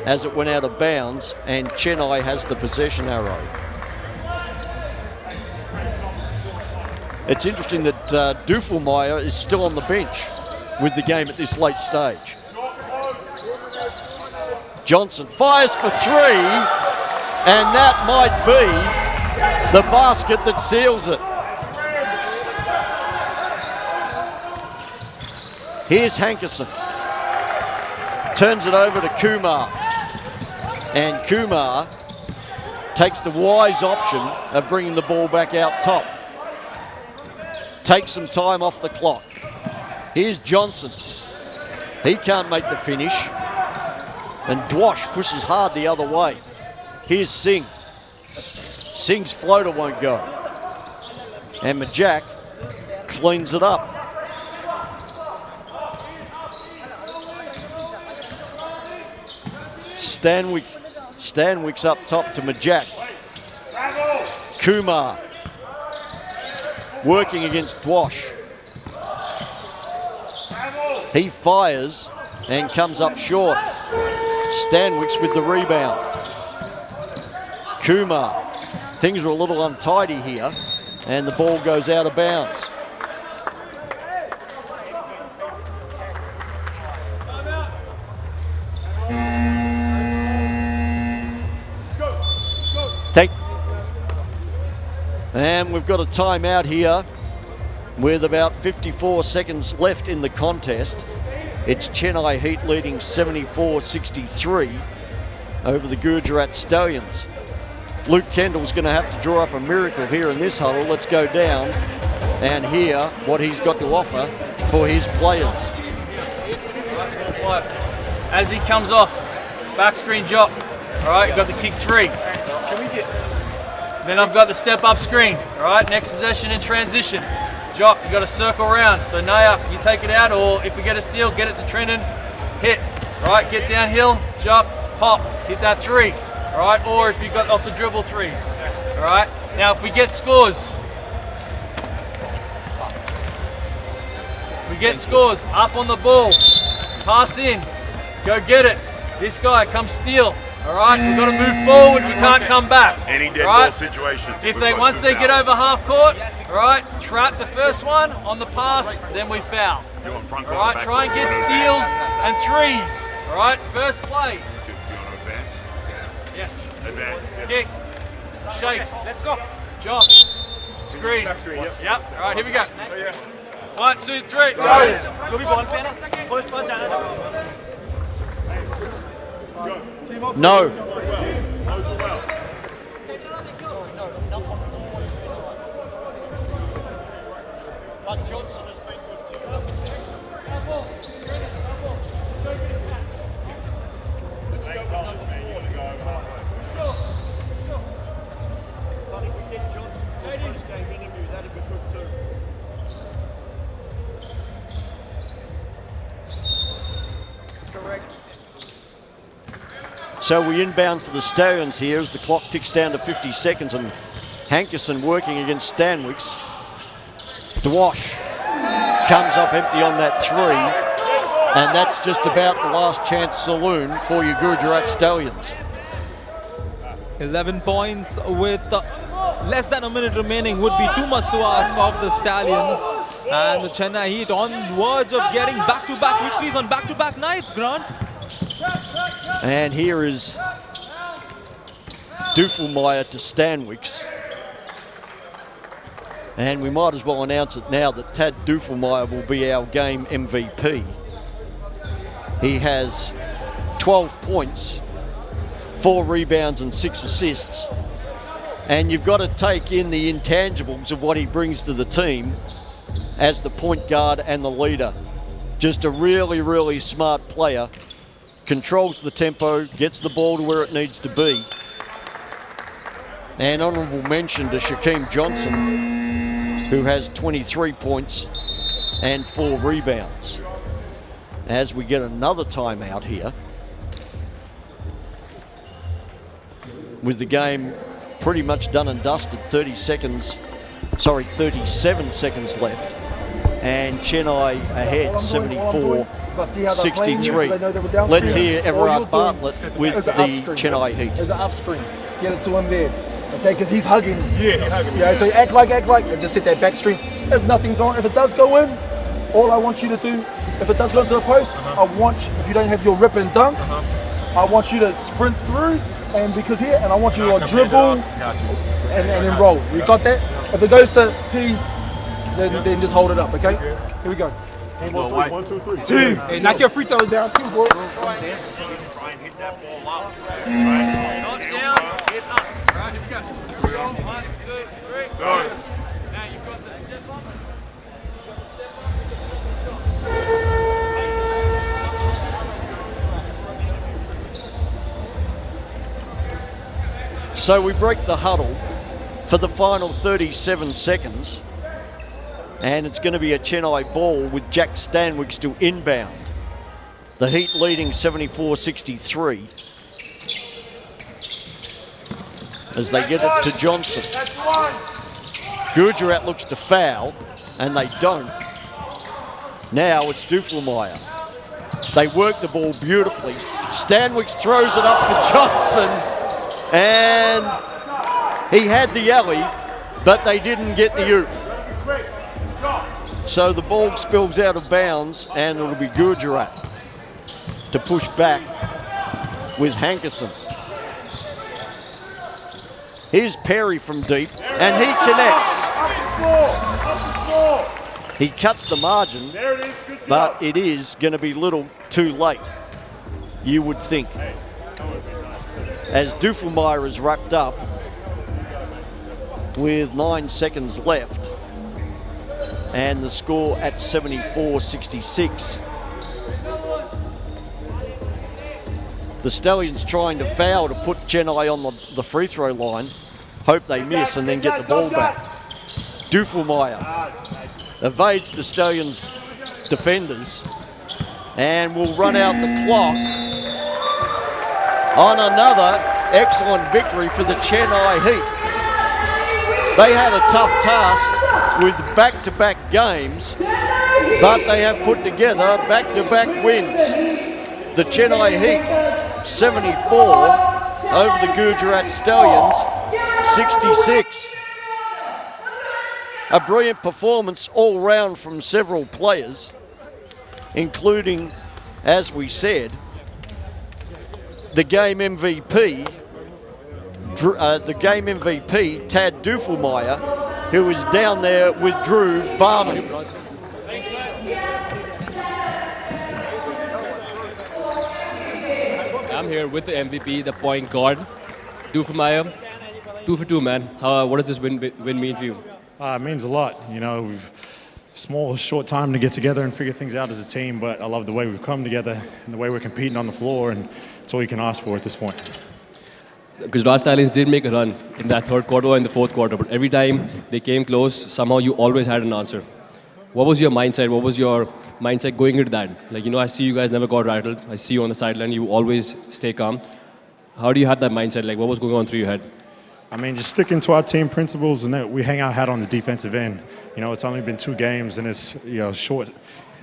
as it went out of bounds, and Chennai has the possession arrow. It's interesting that Dufelmeyer is still on the bench with the game at this late stage. Johnson fires for 3, and that might be the basket that seals it. Here's Hankerson. Turns it over to Kumar. And Kumar takes the wise option of bringing the ball back out top. Takes some time off the clock. Here's Johnson. He can't make the finish. And Dwash pushes hard the other way. Here's Singh. Singh's floater won't go. And Majak cleans it up. Stanwicks up top to Majak. Kumar working against Dwash. He fires and comes up short. Stanwicks with the rebound. Kumar. Things are a little untidy here, and the ball goes out of bounds. And we've got a timeout here with about 54 seconds left in the contest. It's Chennai Heat leading 74-63 over the Gujarat Stallions. Luke Kendall's going to have to draw up a miracle here in this huddle. Let's go down and hear what he's got to offer for his players.
As he comes off, back screen drop. All right, got the kick 3. Then I've got the step up screen. All right, next possession in transition. Jock, you got to circle around. So Naya, you take it out, or if we get a steal, get it to Trenton. Hit. All right, get downhill, jump, pop, hit that 3. All right, or if you got off the dribble 3s. All right. Now, if we get scores, up on the ball, pass in, go get it. This guy comes steal. All right, we've got to move forward. We can't come back.
Any dead ball situation.
Once they get over half court, all right, trap the first one on the pass, then we foul. All right, try and get steals and 3s. All right, first play.
Do you want to advance?
Yes.
Advance.
Kick. Shakes. Let's go. Job. Screen. Yep. All right, here we go. 1, 2, 3.
No.
But Johnson has been good too. Let's go with number 4. But if we get Johnson for the post-game interview, that'd be good too. Correct.
So we inbound for the Stallions here as the clock ticks down to 50 seconds and Hankerson working against Stanwicks. Dwash comes up empty on that 3, and that's just about the last chance saloon for your Gujarat Stallions.
11 points with less than a minute remaining would be too much to ask of the Stallions. And the Chennai Heat on the verge of getting back-to-back victories on back-to-back nights, Grant.
And here is Dufelmeyer to Stanwicks. And we might as well announce it now that Tad Dufelmeyer will be our game MVP. He has 12 points 4 rebounds and 6 assists. And you've got to take in the intangibles of what he brings to the team as the point guard and the leader. Just a really, really smart player. Controls the tempo, gets the ball to where it needs to be. And honourable mention to Shaquem Johnson, who has 23 points and 4 rebounds. As we get another timeout here, with the game pretty much done and dusted, 37 seconds left. And Chennai ahead, 74-63. Let's hear Everard Bartlett with the Chennai Heat.
There's an up screen. Get it to him there. Okay, because he's hugging. Yeah, so act like, and just hit that back screen. If nothing's on, if it does go in, all I want you to do, if it does go into the post, I want you, if you don't have your rip and dunk, I want you to sprint through, and because here, and I want you to dribble and then roll. You got that? If it goes to T, then just hold it up, okay? Here we go. 1, 2, 3. Team!
Hey, knock your free throws down too, boy.
Try and hit that ball up.
Not down, hit up. Right, here we go. 1, 2, 3. Go. Now you've got the step up.
So we break the huddle for the final 37 seconds. And it's going to be a Chennai ball with Jack Stanwyk still inbound. The Heat leading 74-63. As they get it to Johnson. Gujarat looks to foul, and they don't. Now it's Duffelmeyer. They work the ball beautifully. Stanwyk throws it up for Johnson, and he had the alley, but they didn't get the oop. So the ball spills out of bounds, and it'll be Gujarat to push back with Hankerson. Here's Perry from deep, and he connects. He cuts the margin, but it is going to be little too late, you would think. As Duffelmeyer is wrapped up with 9 seconds left, and the score at 74-66. The Stallions trying to foul to put Chennai on the free throw line. Hope they miss and then get the ball back. Duffelmeyer evades the Stallions defenders and will run out the clock on another excellent victory for the Chennai Heat. They had a tough task with back-to-back games, but they have put together back-to-back wins. The Chennai Heat 74 over the Gujarat Stallions 66. A brilliant performance all round from several players, including, as we said, the game MVP, Tad Duffelmeyer, who was down there with Drew Barman.
I'm here with the MVP, the point guard, Duffelmeyer. 2 for 2, man. What does this win mean for you?
It means a lot. You know, we've short time to get together and figure things out as a team, but I love the way we've come together and the way we're competing on the floor, and it's all you can ask for at this point.
Gujarat Stallions did make a run in that third quarter or in the fourth quarter, but every time they came close, somehow you always had an answer. What was your mindset? What was your mindset going into that? Like, you know, I see you guys never got rattled. I see you on the sideline. You always stay calm. How do you have that mindset? Like, what was going on through your head?
I mean, just sticking to our team principles, and that we hang our hat on the defensive end. You know, it's only been 2 games, and it's, you know, short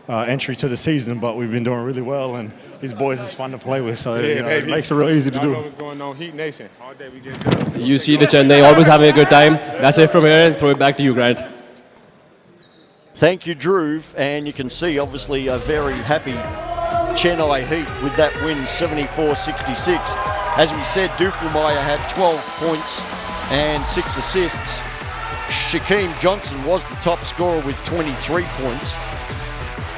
entry to the season, but we've been doing really well, and these boys is fun to play with, so you know, it makes it real easy to do.
Know what's going on, Heat Nation. All day we get good.
You see the Chennai always having a good time. That's it from here. Throw it back to you, Grant.
Thank you, Drew, and you can see obviously a very happy Chennai Heat with that win, 74-66. As we said, Duffelmeyer had 12 points and 6 assists. Shaquem Johnson was the top scorer with 23 points,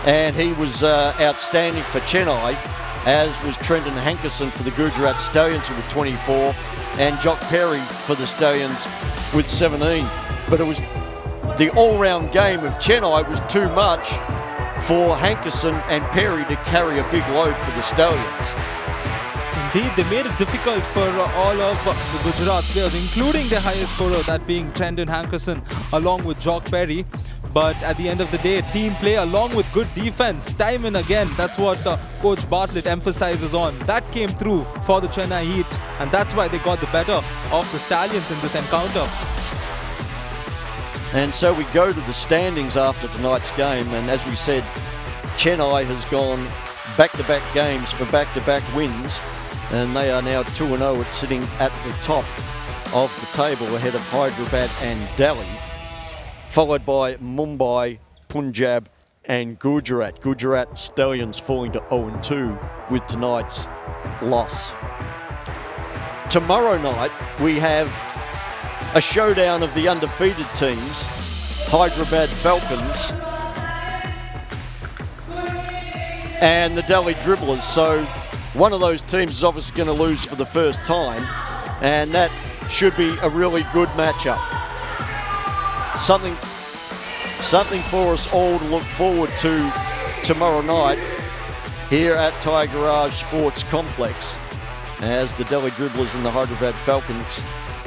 and he was outstanding for Chennai. as was Trenton Hankerson for the Gujarat Stallions with 24, and Jock Perry for the Stallions with 17. But it was the all-round game of Chennai was too much for Hankerson and Perry to carry a big load for the Stallions.
Indeed, they made it difficult for all of the Gujarat players, including their highest scorer, that being Trenton Hankerson, along with Jock Perry. But at the end of the day, team play along with good defense, time and again, that's what Coach Bartlett emphasizes on. That came through for the Chennai Heat, and that's why they got the better of the Stallions in this encounter.
And so we go to the standings after tonight's game, and as we said, Chennai has gone back-to-back games for back-to-back wins, and they are now 2-0 at sitting at the top of the table ahead of Hyderabad and Delhi, followed by Mumbai, Punjab and Gujarat. Gujarat Stallions falling to 0-2 with tonight's loss. Tomorrow night we have a showdown of the undefeated teams, Hyderabad Falcons and the Delhi Dribblers. So one of those teams is obviously going to lose for the first time, and that should be a really good matchup. Something for us all to look forward to tomorrow night here at THYAGRAJ Sports Complex as the Delhi Dribblers and the Hyderabad Falcons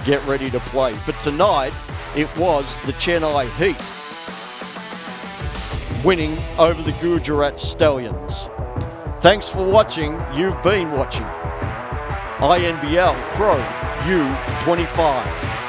get ready to play. But tonight it was the Chennai Heat winning over the Gujarat Stallions. Thanks for watching. You've been watching INBL Pro U25.